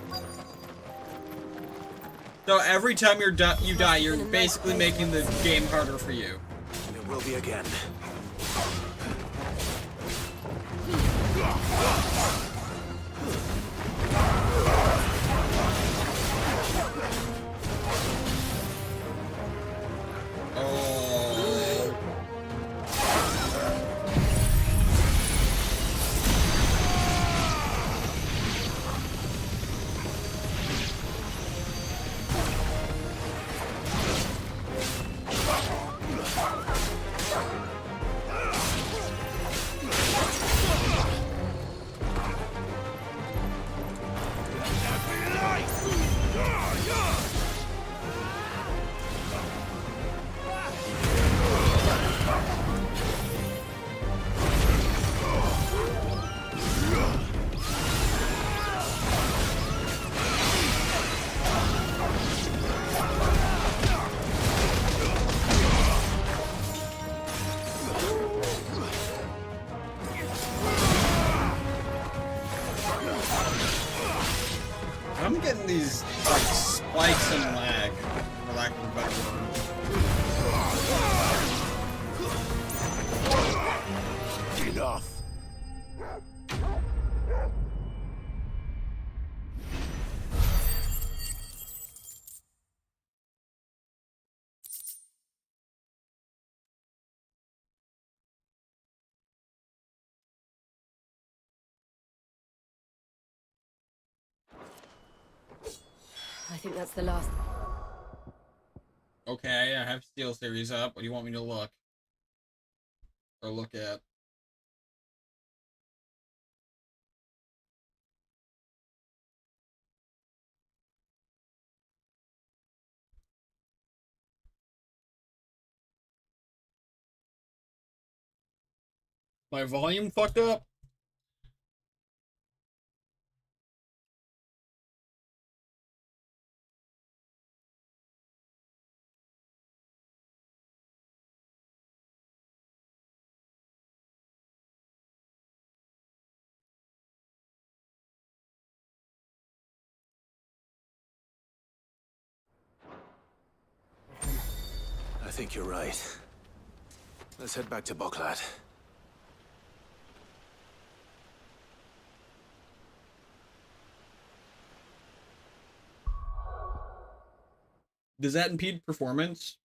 So every time you die, you're basically making the game harder for you. It will be again. I'm getting these like spikes and lag, for lack of a better word. Enough. I think that's the last. Okay, I have Steel Series up. What do you want me to look? Or look at? My volume fucked up? I think you're right. Let's head back to Boklad. Does that impede performance?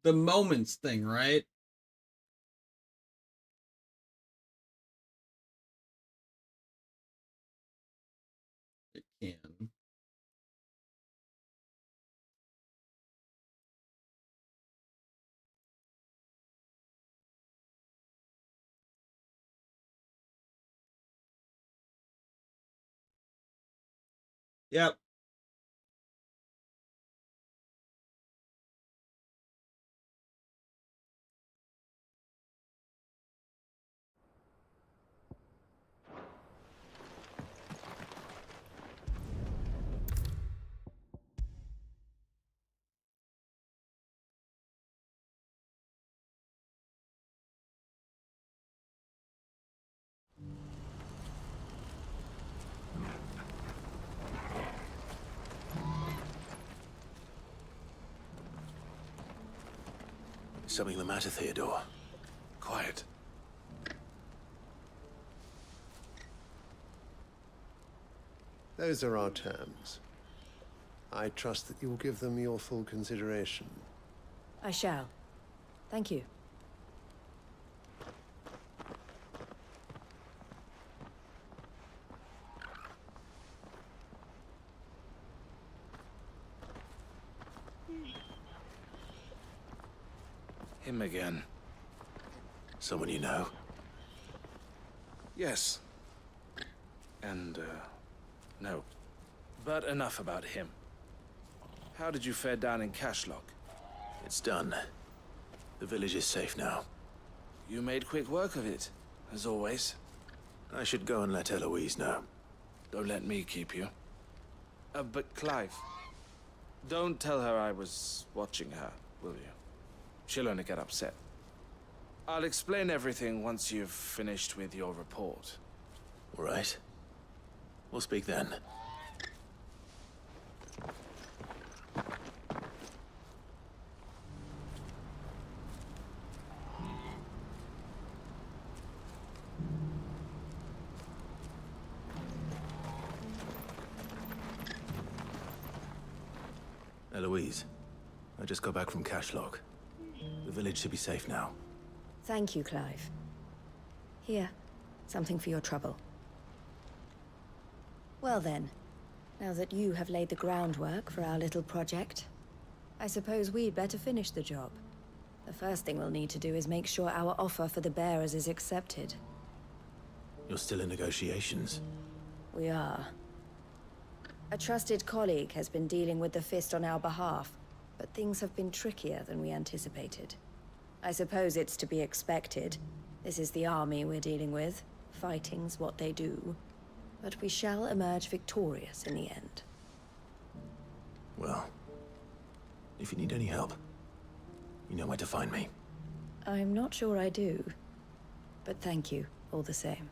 The moments thing, right? It can. Yep. Something the matter, Theodore? Quiet. Those are our terms. I trust that you will give them your full consideration. I shall. Thank you. Him again. Someone you know? Yes. And, no. But enough about him. How did you fare down in Cashlock? It's done. The village is safe now. You made quick work of it, as always. I should go and let Eloise know. Don't let me keep you. But Clive, don't tell her I was watching her, will you? She'll only get upset. I'll explain everything once you've finished with your report. All right. We'll speak then. Eloise, I just got back from Cashlock. The village should be safe now. Thank you, Clive. Here, something for your trouble. Well then, now that you have laid the groundwork for our little project, I suppose we'd better finish the job. The first thing we'll need to do is make sure our offer for the bearers is accepted. You're still in negotiations? We are. A trusted colleague has been dealing with the Fist on our behalf, but things have been trickier than we anticipated. I suppose it's to be expected. This is the army we're dealing with. Fighting's what they do. But we shall emerge victorious in the end. Well, if you need any help, you know where to find me. I'm not sure I do, but thank you all the same.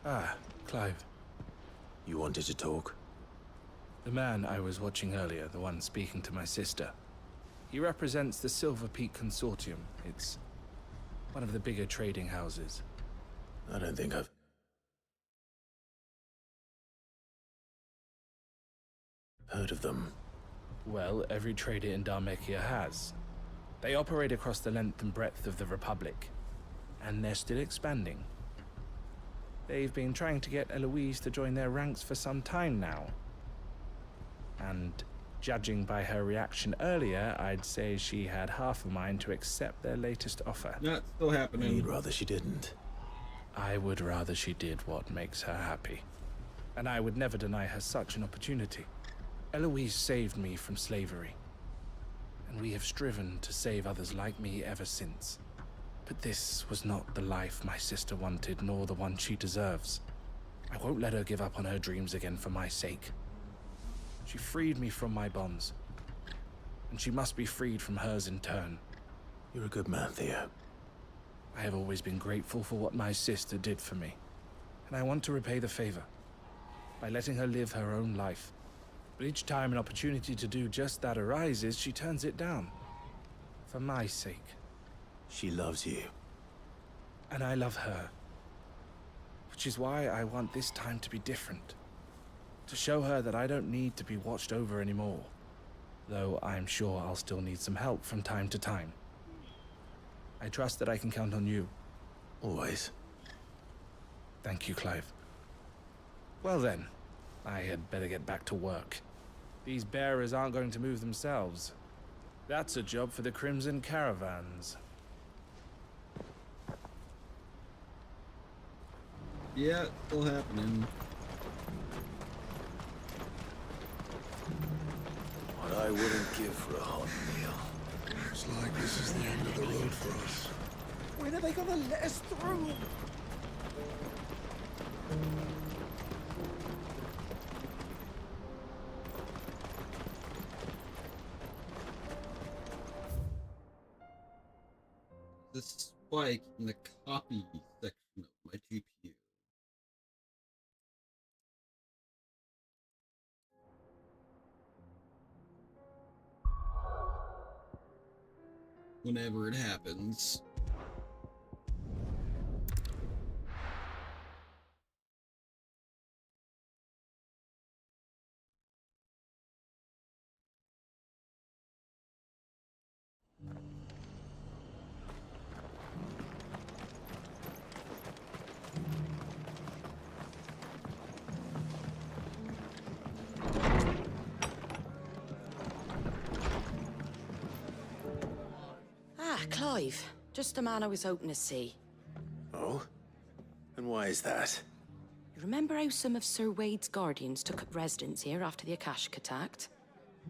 Ah, Clive. You wanted to talk? The man I was watching earlier, the one speaking to my sister. He represents the Silver Peak Consortium. It's one of the bigger trading houses. I don't think I've heard of them. Well, every trader in Dhalmekia has. They operate across the length and breadth of the Republic, and they're still expanding. They've been trying to get Eloise to join their ranks for some time now. And Judging by her reaction earlier, I'd say she had half a mind to accept their latest offer. That's still happening. You'd rather she didn't. I would rather she did what makes her happy. And I would never deny her such an opportunity. Eloise saved me from slavery. And we have striven to save others like me ever since. But this was not the life my sister wanted, nor the one she deserves. I won't let her give up on her dreams again for my sake. She freed me from my bonds, and she must be freed from hers in turn. You're a good man, Theo. I have always been grateful for what my sister did for me, and I want to repay the favor by letting her live her own life. But each time an opportunity to do just that arises, she turns it down. For my sake. She loves you. And I love her. Which is why I want this time to be different. To show her that I don't need to be watched over anymore. Though I'm sure I'll still need some help from time to time. I trust that I can count on you. Always. Thank you, Clive. Well then, I had better get back to work. These bearers aren't going to move themselves. That's a job for the Crimson Caravans. Yeah, it's still happening. What I wouldn't give for a hot meal. Looks like this is the end of the road for us. When are they gonna let us through? The spike in the copy section of my GPU. Whenever it happens. Clive. Just the man I was hoping to see. Oh? And why is that? You remember how some of Sir Wade's guardians took up residence here after the Akashic attacked?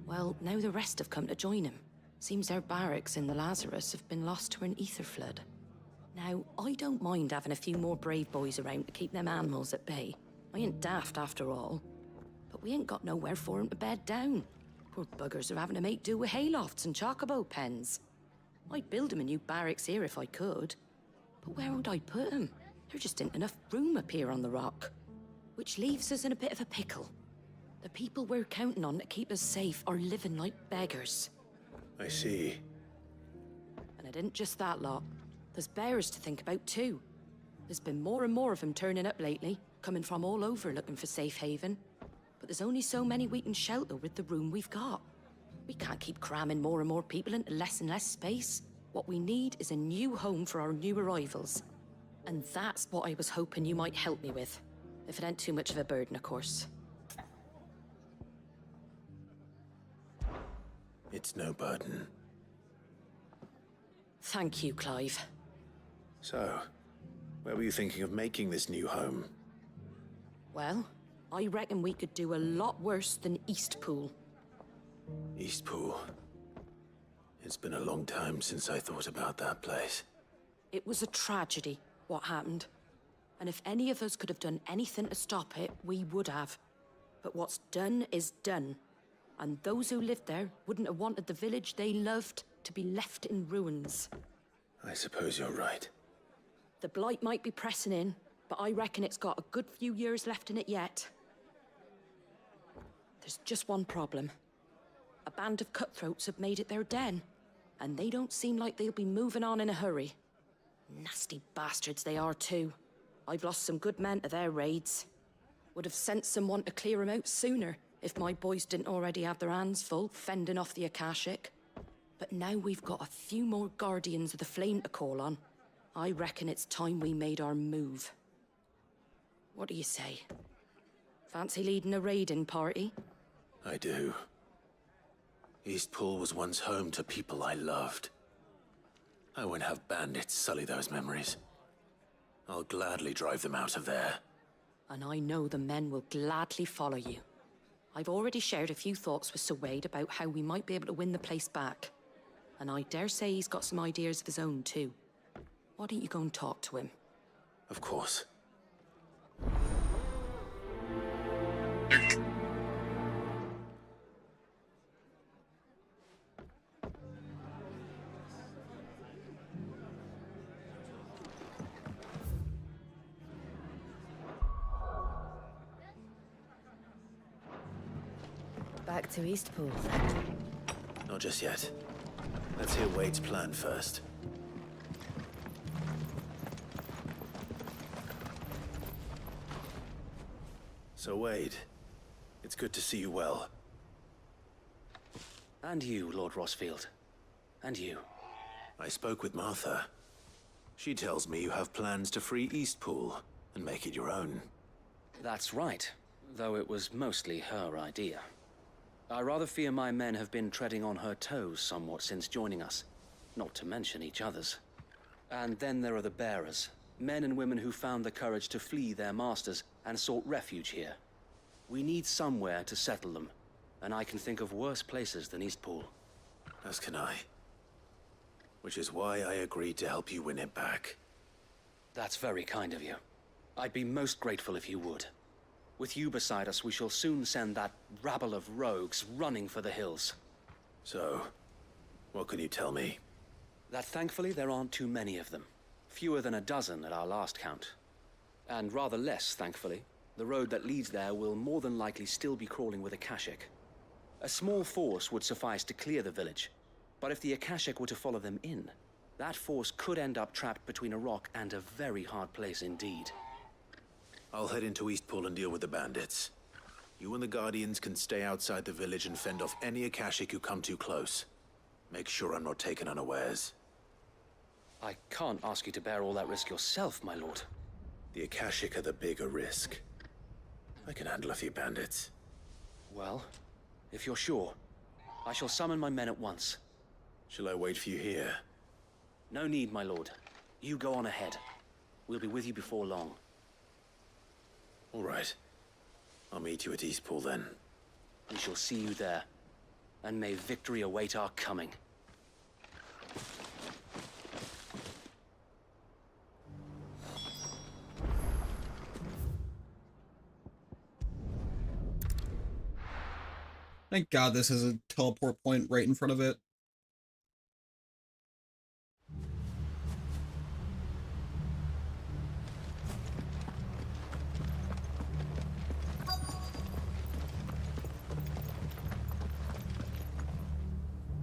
Well, now the rest have come to join him. Seems their barracks in the Lazarus have been lost to an ether flood. Now, I don't mind having a few more brave boys around to keep them animals at bay. I ain't daft after all. But we ain't got nowhere for 'em to bed down. Poor buggers are having to make do with haylofts and chocobo pens. I'd build 'em a new barracks here if I could. But where would I put 'em? There just ain't enough room up here on the rock. Which leaves us in a bit of a pickle. The people we're counting on to keep us safe are living like beggars. I see. And it ain't just that lot. There's bearers to think about too. There's been more and more of them turning up lately, coming from all over looking for safe haven. But there's only so many we can shelter with the room we've got. We can't keep cramming more and more people into less and less space. What we need is a new home for our new arrivals. And that's what I was hoping you might help me with. If it ain't too much of a burden, of course. It's no burden. Thank you, Clive. So, where were you thinking of making this new home? Well, I reckon we could do a lot worse than Eastpool. Eastpool. It's been a long time since I thought about that place. It was a tragedy, what happened. And if any of us could have done anything to stop it, we would have. But what's done is done. And those who lived there wouldn't have wanted the village they loved to be left in ruins. I suppose you're right. The blight might be pressing in, but I reckon it's got a good few years left in it yet. There's just one problem. A band of cutthroats have made it their den, and they don't seem like they'll be moving on in a hurry. Nasty bastards they are too. I've lost some good men to their raids. Would have sent someone to clear them out sooner if my boys didn't already have their hands full fending off the Akashic. But now we've got a few more guardians of the flame to call on. I reckon it's time we made our move. What do you say? Fancy leading a raiding party? I do. Eastpool was once home to people I loved. I won't have bandits sully those memories. I'll gladly drive them out of there. And I know the men will gladly follow you. I've already shared a few thoughts with Sir Wade about how we might be able to win the place back. And I dare say he's got some ideas of his own, too. Why don't you go and talk to him? Of course. Back to Eastpool, then. Not just yet. Let's hear Wade's plan first. So, Wade, it's good to see you well. And you, Lord Rosfield. And you. I spoke with Martha. She tells me you have plans to free Eastpool and make it your own. That's right, though it was mostly her idea. I rather fear my men have been treading on her toes somewhat since joining us, not to mention each other's. And then there are the bearers, men and women who found the courage to flee their masters and sought refuge here. We need somewhere to settle them, and I can think of worse places than Eastpool. As can I. Which is why I agreed to help you win it back. That's very kind of you. I'd be most grateful if you would. With you beside us, we shall soon send that rabble of rogues running for the hills. So, what can you tell me? That thankfully there aren't too many of them. Fewer than a dozen at our last count. And rather less, thankfully. The road that leads there will more than likely still be crawling with Akashic. A small force would suffice to clear the village. But if the Akashic were to follow them in, that force could end up trapped between a rock and a very hard place indeed. I'll head into Eastpool and deal with the bandits. You and the Guardians can stay outside the village and fend off any Akashic who come too close. Make sure I'm not taken unawares. I can't ask you to bear all that risk yourself, my lord. The Akashic are the bigger risk. I can handle a few bandits. Well, if you're sure, I shall summon my men at once. Shall I wait for you here? No need, my lord. You go on ahead. We'll be with you before long. All right. I'll meet you at Eastpool then. We shall see you there. And may victory await our coming. Thank God this has a teleport point right in front of it.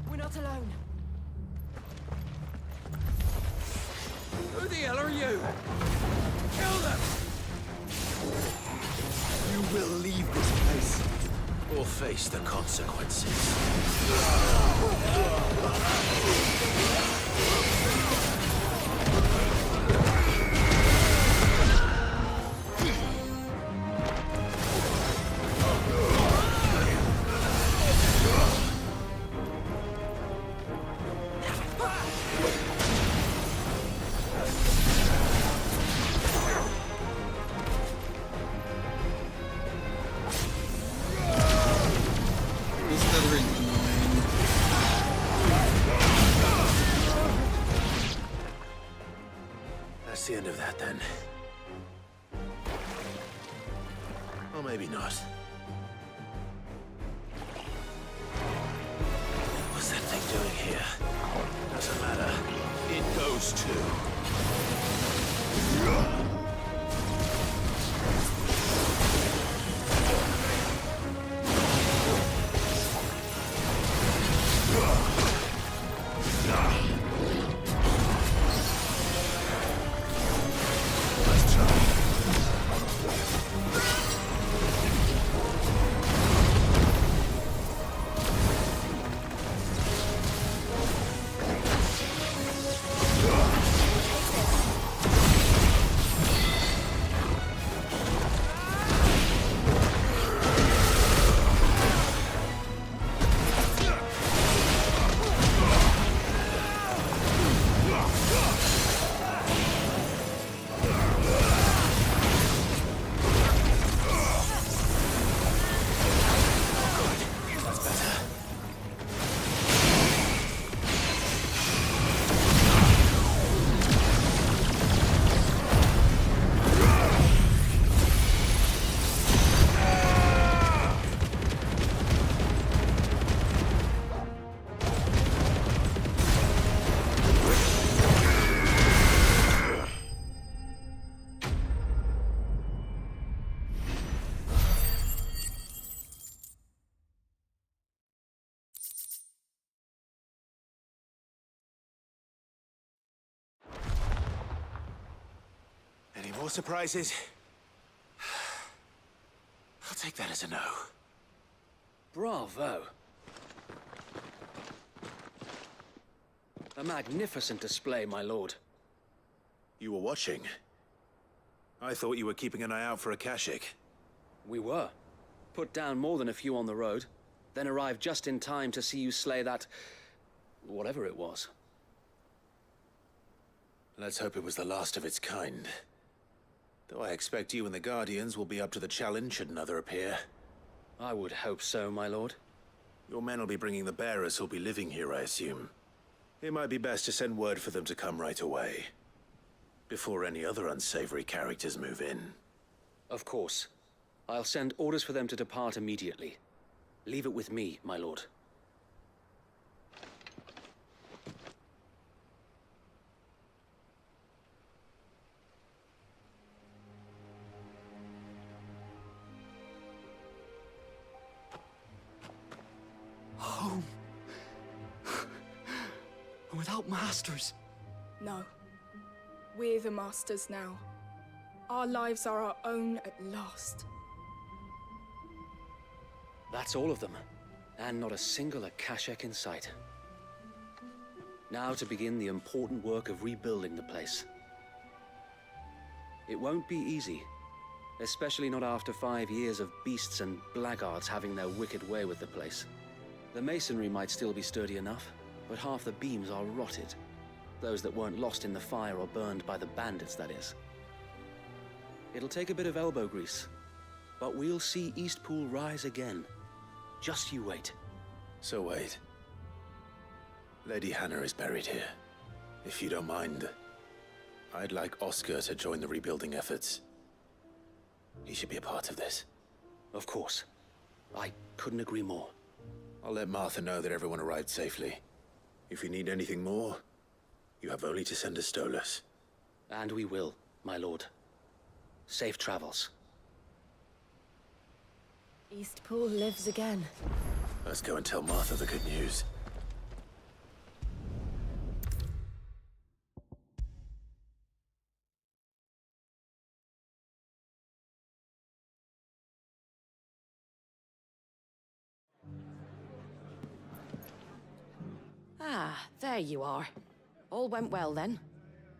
We're not alone. Who the hell are you? Kill them! You will leave this place. Or face the consequences. That's the end of that, then. Or maybe not. What's that thing doing here? Doesn't matter. It goes too. surprises? I'll take that as a no. Bravo. A magnificent display, my lord. You were watching. I thought you were keeping an eye out for a Kashik. We were. Put down more than a few on the road, then arrived just in time to see you slay that... whatever it was. Let's hope it was the last of its kind. Though I expect you and the Guardians will be up to the challenge should another appear. I would hope so, my lord. Your men will be bringing the bearers who'll be living here, I assume. It might be best to send word for them to come right away, before any other unsavory characters move in. Of course. I'll send orders for them to depart immediately. Leave it with me, my lord. Home. Without masters. No. We're the masters now. Our lives are our own at last. That's all of them. And not a single Akashak in sight. Now to begin the important work of rebuilding the place. It won't be easy. Especially not after 5 years of beasts and blackguards having their wicked way with the place. The masonry might still be sturdy enough, but half the beams are rotted. Those that weren't lost in the fire or burned by the bandits, that is. It'll take a bit of elbow grease, but we'll see Eastpool rise again. Just you wait. So wait. Lady Hannah is buried here. If you don't mind, I'd like Oscar to join the rebuilding efforts. He should be a part of this. Of course. I couldn't agree more. I'll let Martha know that everyone arrived safely. If you need anything more, you have only to send a Stolas. And we will, my lord. Safe travels. Eastpool lives again. Let's go and tell Martha the good news. Ah, there you are. All went well then.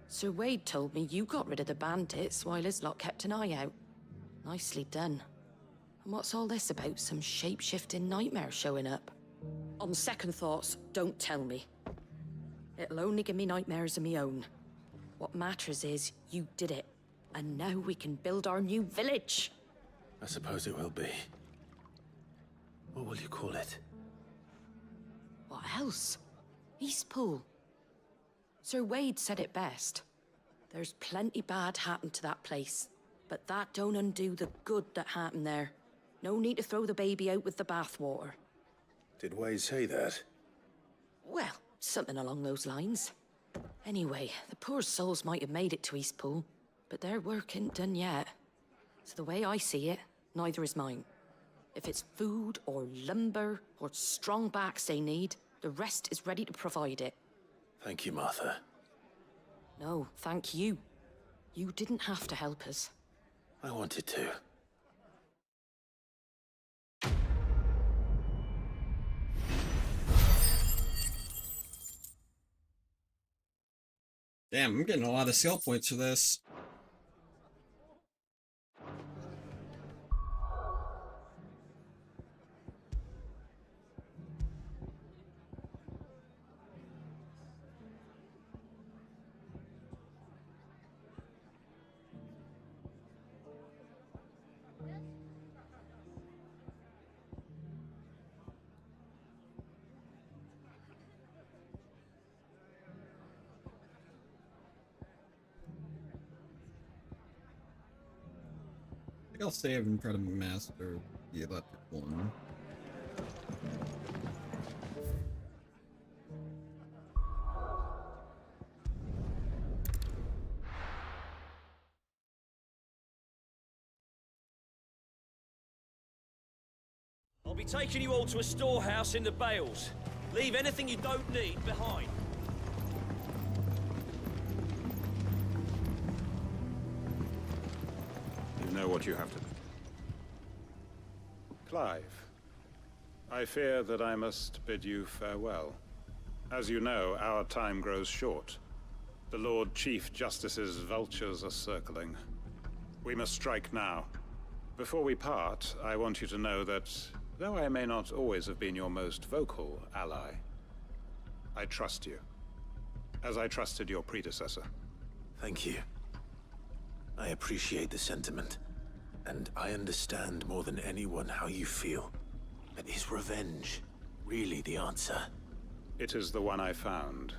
Sir Wade told me you got rid of the bandits while his lot kept an eye out. Nicely done. And what's all this about some shape-shifting nightmare showing up? On second thoughts, don't tell me. It'll only give me nightmares of my own. What matters is you did it. And now we can build our new village. I suppose it will be. What will you call it? What else? Eastpool. Sir Wade said it best. There's plenty bad happened to that place, but that don't undo the good that happened there. No need to throw the baby out with the bathwater. Did Wade say that? Well, something along those lines. Anyway, the poor souls might have made it to Eastpool, but their work ain't done yet. So the way I see it, neither is mine. If it's food or lumber or strong backs they need, the rest is ready to provide it. Thank you, Martha. No, thank you. You didn't have to help us. I wanted to. Damn, I'm getting a lot of skill points for this. I'll save and try to master the electric one. I'll be taking you all to a storehouse in the Bales. Leave anything you don't need behind. know what you have to do. Clive, I fear that I must bid you farewell. As you know, our time grows short. The Lord Chief Justice's vultures are circling. We must strike now. Before we part, I want you to know that, though I may not always have been your most vocal ally, I trust you, as I trusted your predecessor. Thank you. I appreciate the sentiment, and I understand more than anyone how you feel. But is revenge really the answer? It is the one I found.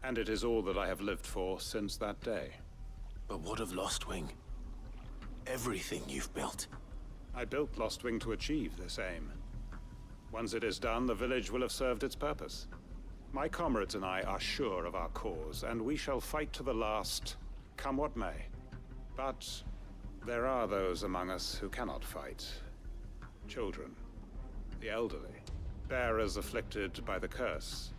And it is all that I have lived for since that day. But what of Lostwing? Everything you've built. I built Lostwing to achieve this aim. Once it is done, the village will have served its purpose. My comrades and I are sure of our cause, and we shall fight to the last, come what may. But there are those among us who cannot fight. Children, the elderly, bearers afflicted by the curse.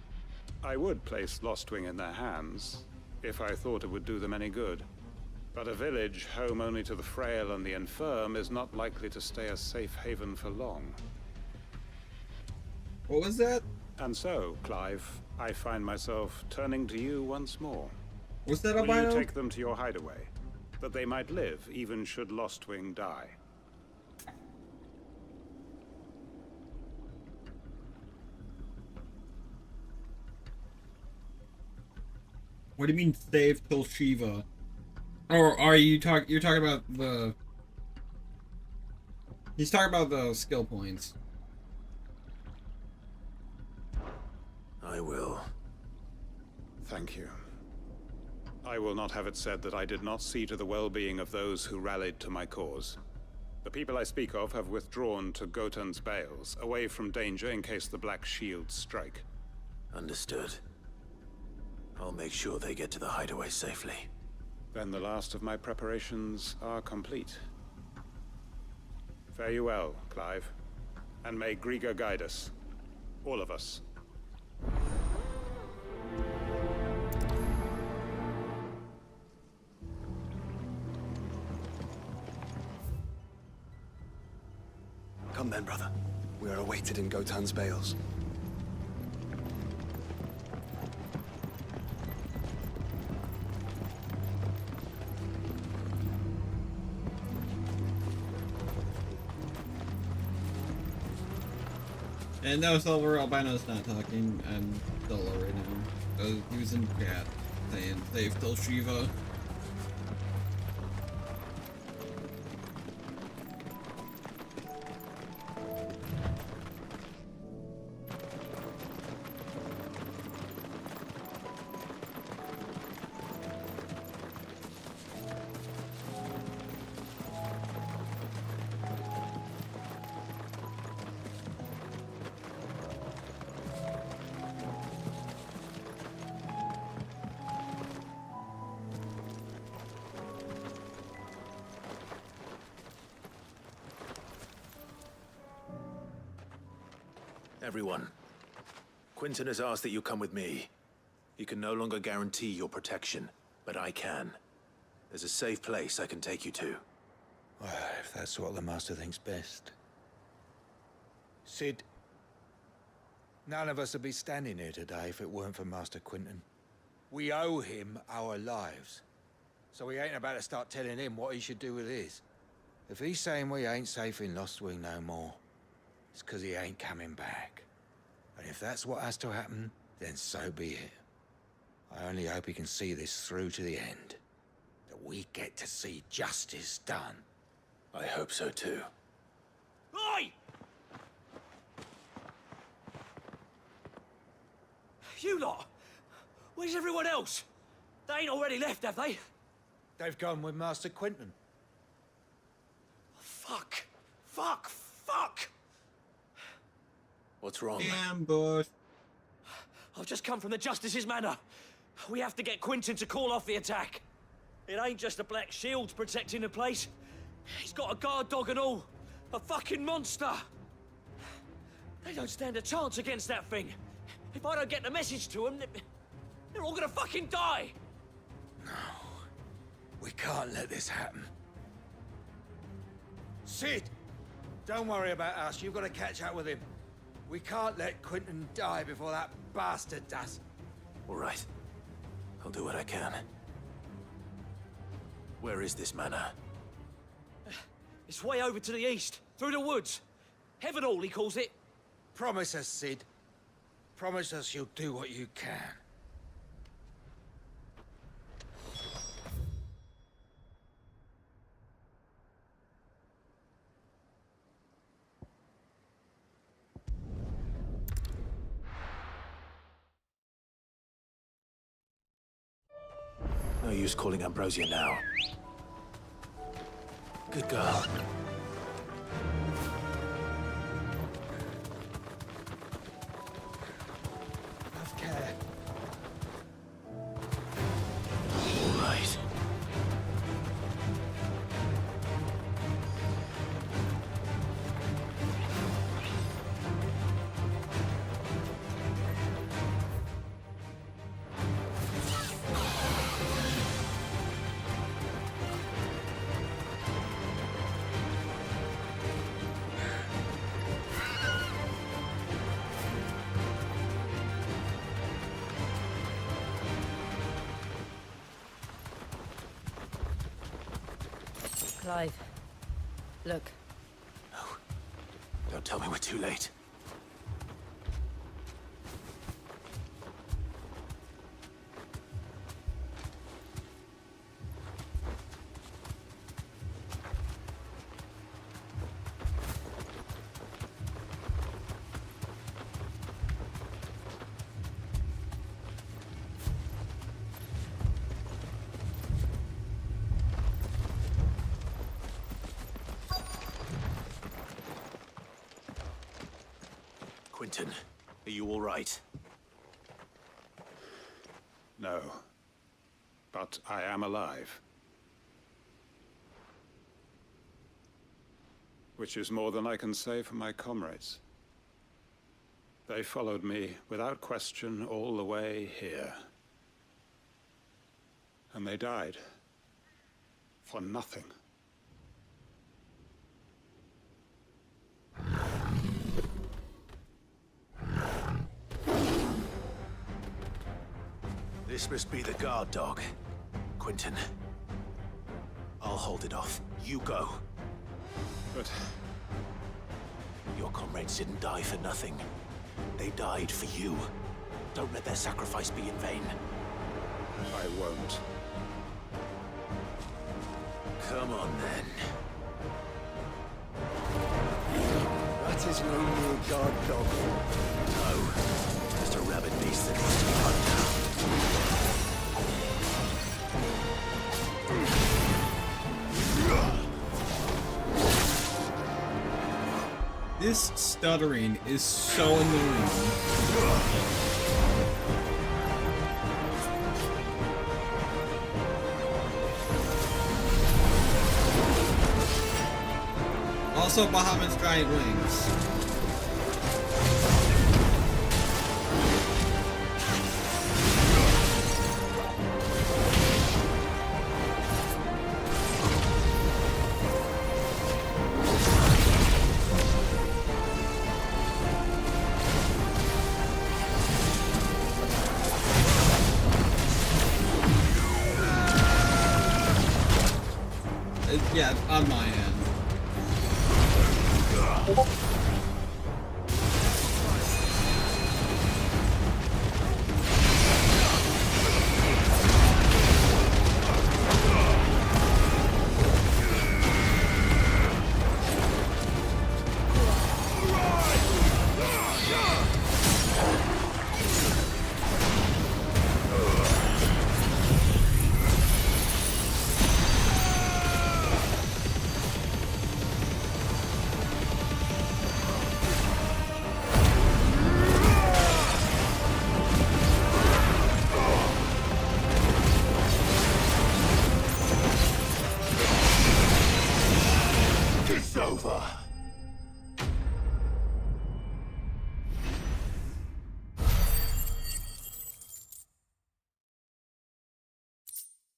I would place Lostwing in their hands, if I thought it would do them any good. But a village home only to the frail and the infirm is not likely to stay a safe haven for long. What was that? And so, Clive, I find myself turning to you once more. Was that Will albino? you take them to your hideaway, that they might live even should Lostwing die? What do you mean save till Shiva? Or are you you're talking about the... He's talking about the skill points. I will. Thank you. I will not have it said that I did not see to the well-being of those who rallied to my cause. The people I speak of have withdrawn to Gotan's Bales, away from danger in case the Black Shields strike. Understood. I'll make sure they get to the hideaway safely. Then the last of my preparations are complete. Fare you well, Clive. And may Griga guide us. All of us. Come then, brother. We are awaited in Gotan's Bales. And no, Silver Albino's not talking. I'm solo right now. He was in chat saying save till Shiva. Everyone, Quinton has asked that you come with me. He can no longer guarantee your protection, but I can. There's a safe place I can take you to. Well, if that's what the Master thinks best. Sid, none of us would be standing here today if it weren't for Master Quinton. We owe him our lives. So we ain't about to start telling him what he should do with his. If he's saying we ain't safe in Lostwing no more, it's 'cause he ain't coming back. And if that's what has to happen, then so be it. I only hope he can see this through to the end. That we get to see justice done. I hope so too. Oi! You lot! Where's everyone else? They ain't already left, have they? They've gone with Master Quinton. Fuck! Fuck! Fuck! What's wrong? Ambush. I've just come from the Justice's manor. We have to get Quinton to call off the attack. It ain't just the Black Shields protecting the place. He's got a guard dog and all. A fucking monster. They don't stand a chance against that thing. If I don't get the message to them, they're all gonna fucking die. No. We can't let this happen. Sid! Don't worry about us. You've got to catch up with him. We can't let Quentin die before that bastard does. All right. I'll do what I can. Where is this manor? It's way over to the east, through the woods. Heavenhall, he calls it. Promise us, Sid. Promise us you'll do what you can. No use calling Ambrosia now. Good girl. Have care. All right. Clive, look. No. Don't tell me we're too late. Quentin, are you all right? No. But I am alive. Which is more than I can say for my comrades. They followed me without question all the way here. And they died. For nothing. This must be the guard dog. Quentin. I'll hold it off. You go. But... your comrades didn't die for nothing. They died for you. Don't let their sacrifice be in vain. I won't. Come on, then. That isn't only a guard dog. No. Just a rabid beast that needs to be hunted down. This stuttering is so annoying. Also, Bahamut's giant wings. Yeah, on my end.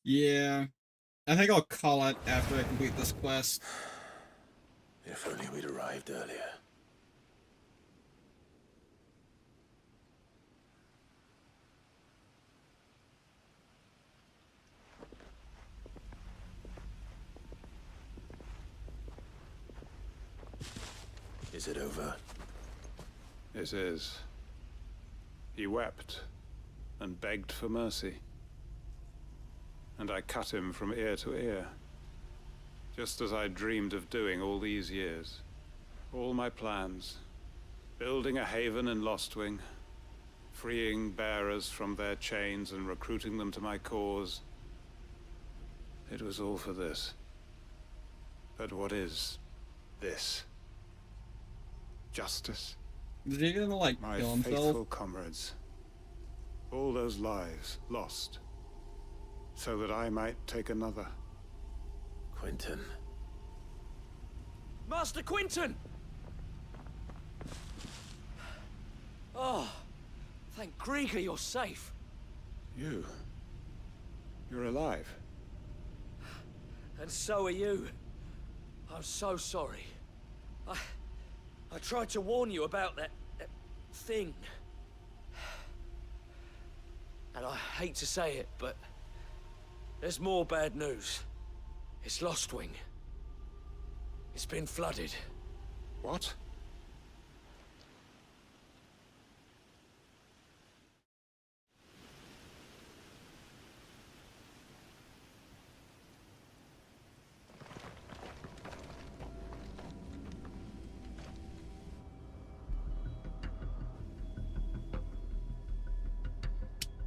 Yeah, I think I'll call it after I complete this quest. If only we'd arrived earlier. Is it over? It is. He wept and begged for mercy. And I cut him from ear to ear. Just as I dreamed of doing all these years. All my plans. Building a haven in Lostwing. Freeing bearers from their chains and recruiting them to my cause. It was all for this. But what is this? Justice? Is he gonna, like, my kill himself? faithful comrades. All those lives lost. So that I might take another. Quentin. Master Quentin! Oh, thank Grieger you're safe. You're alive. And so are you. I'm so sorry. I tried to warn you about that thing. And I hate to say it, but there's more bad news. It's Lostwing. It's been flooded. What?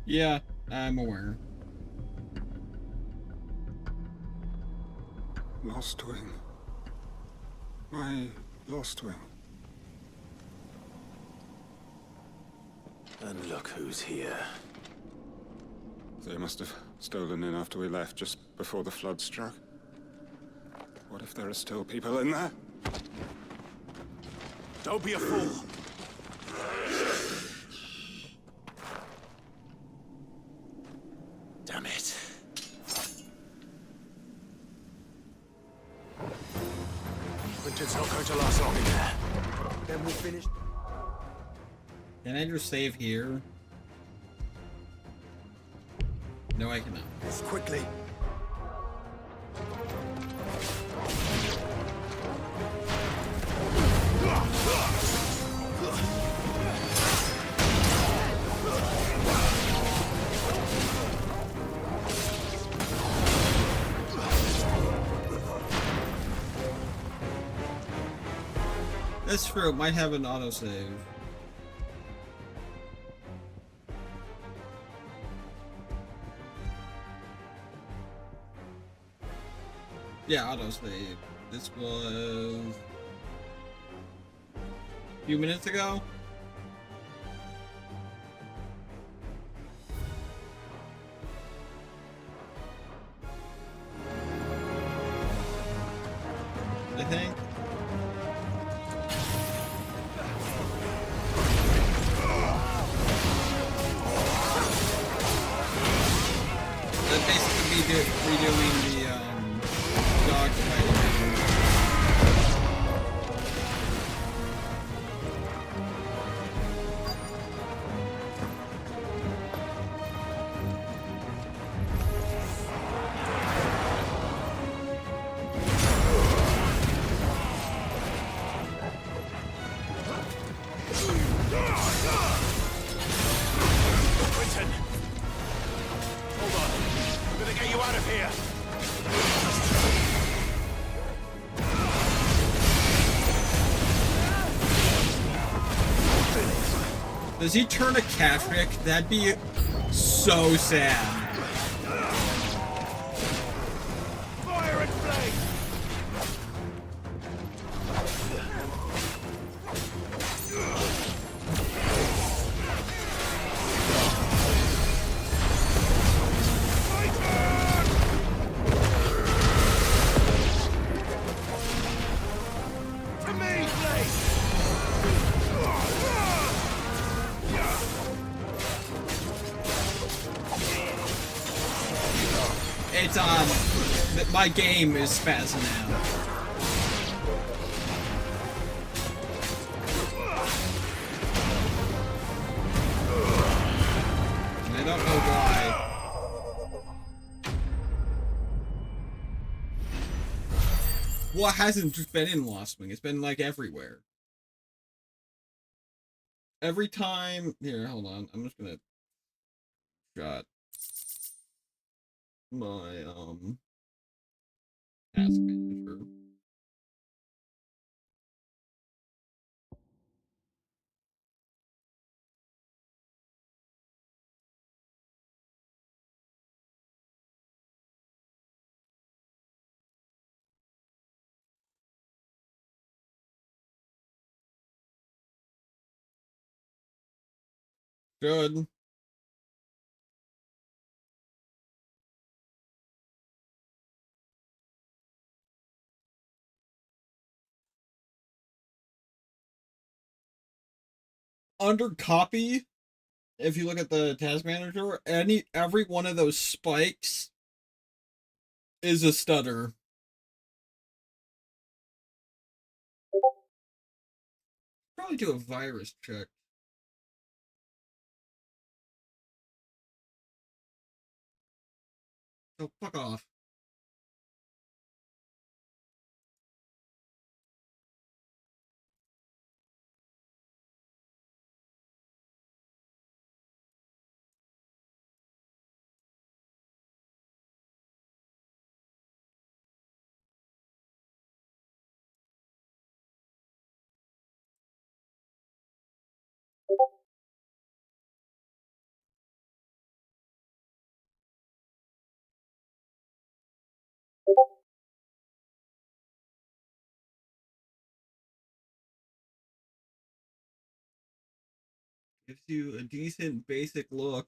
Yeah, I'm aware. Lostwing. My Lostwing. And look who's here. They must have stolen in after we left, just before the flood struck. What if there are still people in there? Don't be a fool. Damn it. Quentin's not going to last long in there. Then we'll finish. Can I just save here? No, I cannot. Quickly. This fruit might have an autosave. Yeah, autosave. This was a few minutes ago. I think. That basically be redoing the dog fight. Quentin! Hold on. I'm gonna get you out of here. Does he turn a Catholic? That'd be so sad. Fire and flame! To me, flame! It's on. My game is spazzing out. don't know why. Well, it hasn't just been in Lost Wing. It's been like everywhere. Every time. Here, hold on. I'm just gonna shot my task manager. Good. Under copy, if you look at the task manager, every one of those spikes is a stutter. Probably do a virus check. Oh, fuck off. Gives you a decent basic look.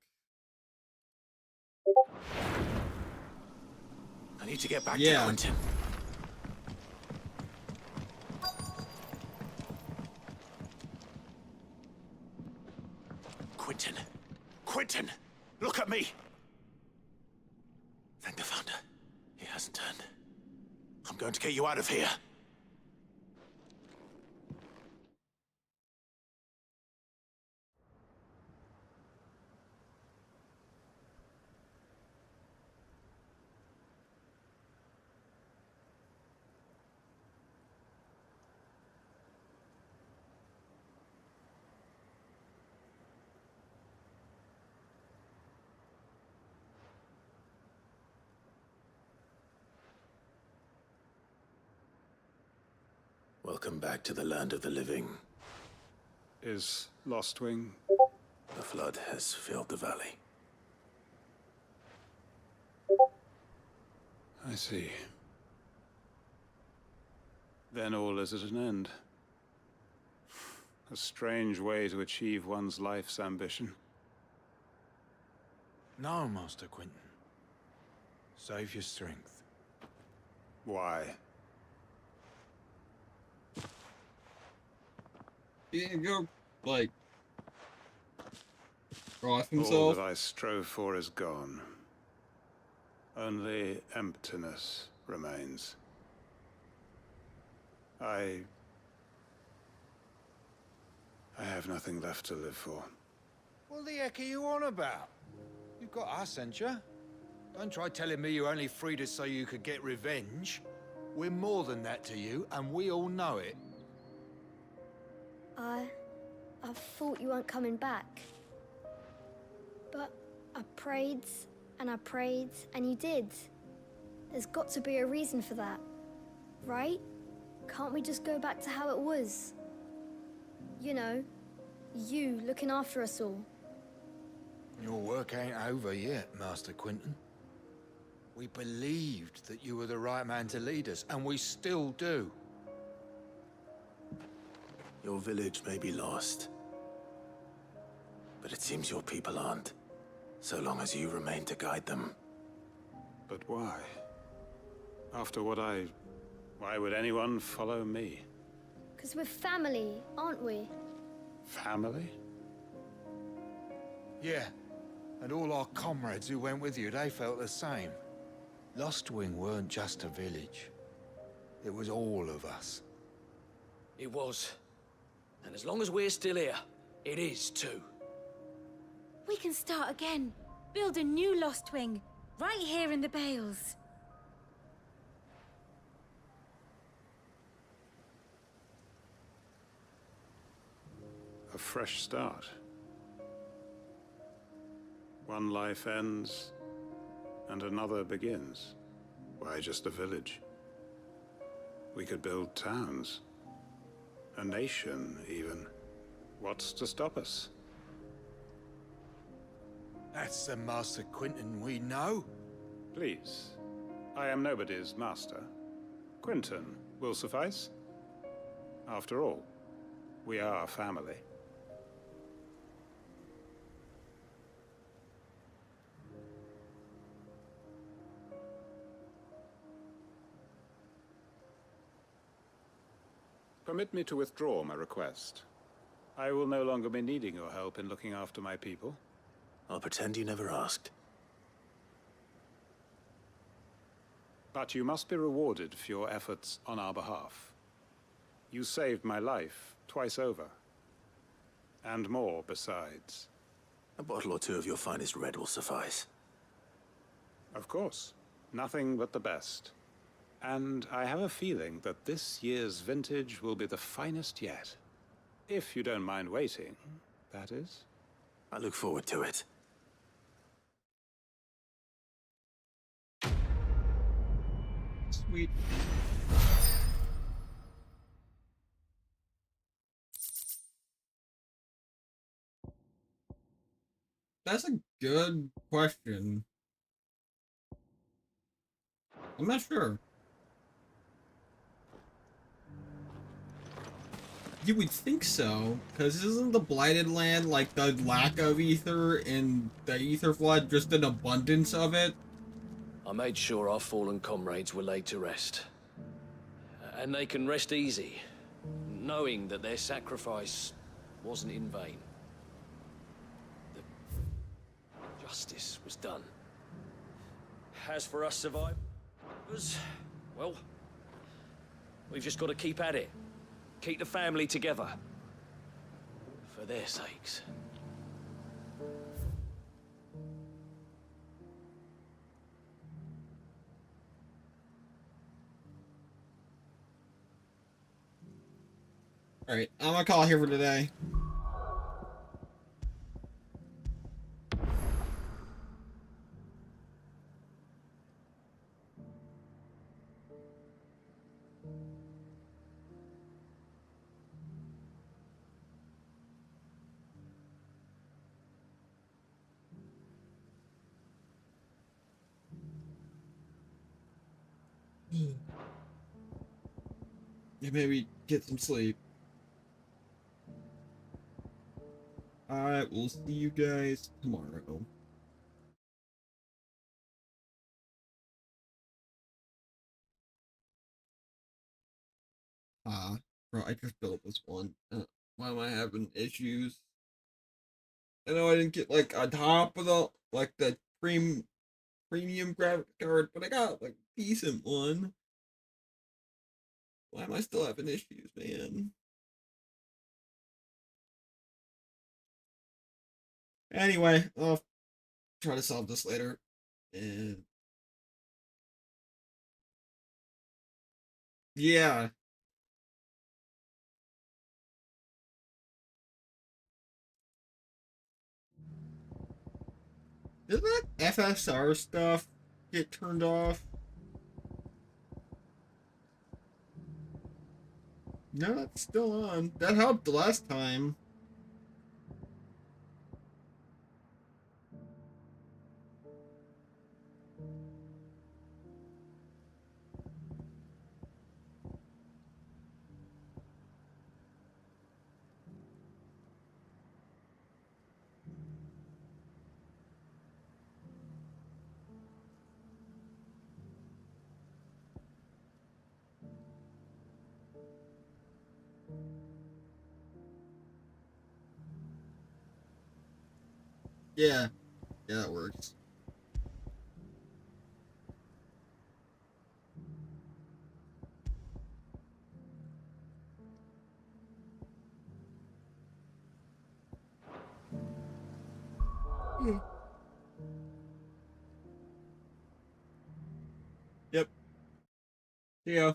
I need to get back to Quentin. Quentin! Quentin! Look at me! Thank the Thunder. He hasn't turned. I'm going to get you out of here. Welcome back to the land of the living. Is Lost Wing? The flood has filled the valley. I see. Then all is at an end. A strange way to achieve one's life's ambition. No, Master Quentin. Save your strength. Why? He can go, like, off All himself. that I strove for is gone. Only emptiness remains. I have nothing left to live for. What the heck are you on about? You've got us, ain't you? Don't try telling me you only freed us so you could get revenge. We're more than that to you, and we all know it. I thought you weren't coming back. But I prayed, and you did. There's got to be a reason for that, right? Can't we just go back to how it was? You know, you looking after us all. Your work ain't over yet, Master Quentin. We believed that you were the right man to lead us, and we still do. Your village may be lost, but it seems your people aren't, so long as you remain to guide them. But why? After what why would anyone follow me? 'Cause we're family, aren't we? Family? Yeah, and all our comrades who went with you, they felt the same. Lost Wing weren't just a village. It was all of us. It was. And as long as we're still here, it is too. We can start again. Build a new Lost Wing, right here in the Bales. A fresh start. One life ends, and another begins. Why just a village? We could build towns. A nation, even. What's to stop us? That's the Master Quentin we know. Please. I am nobody's master. Quentin will suffice. After all, we are family. Permit me to withdraw my request. I will no longer be needing your help in looking after my people. I'll pretend you never asked. But you must be rewarded for your efforts on our behalf. You saved my life twice over. And more besides. A bottle or two of your finest red will suffice. Of course. Nothing but the best. And I have a feeling that this year's vintage will be the finest yet. If you don't mind waiting, that is. I look forward to it. Sweet. That's a good question. I'm not sure. You would think so, because isn't the Blighted Land like the lack of ether and the ether flood just an abundance of it? I made sure our fallen comrades were laid to rest. And they can rest easy, knowing that their sacrifice wasn't in vain. The justice was done. As for us survivors, well, we've just got to keep at it. Keep the family together. For their sakes. Alright, I'm gonna call it here for today. Yeah, maybe get some sleep. Alright, we'll see you guys tomorrow. Bro, I just built this one. Why am I having issues? I know I didn't get like on top of the the premium graphics card, but I got like a decent one. Why am I still having issues, man? Anyway, I'll try to solve this later. And yeah. Did that FSR stuff get turned off? No, it's still on. That helped the last time. Yeah. Yeah, that works. See ya.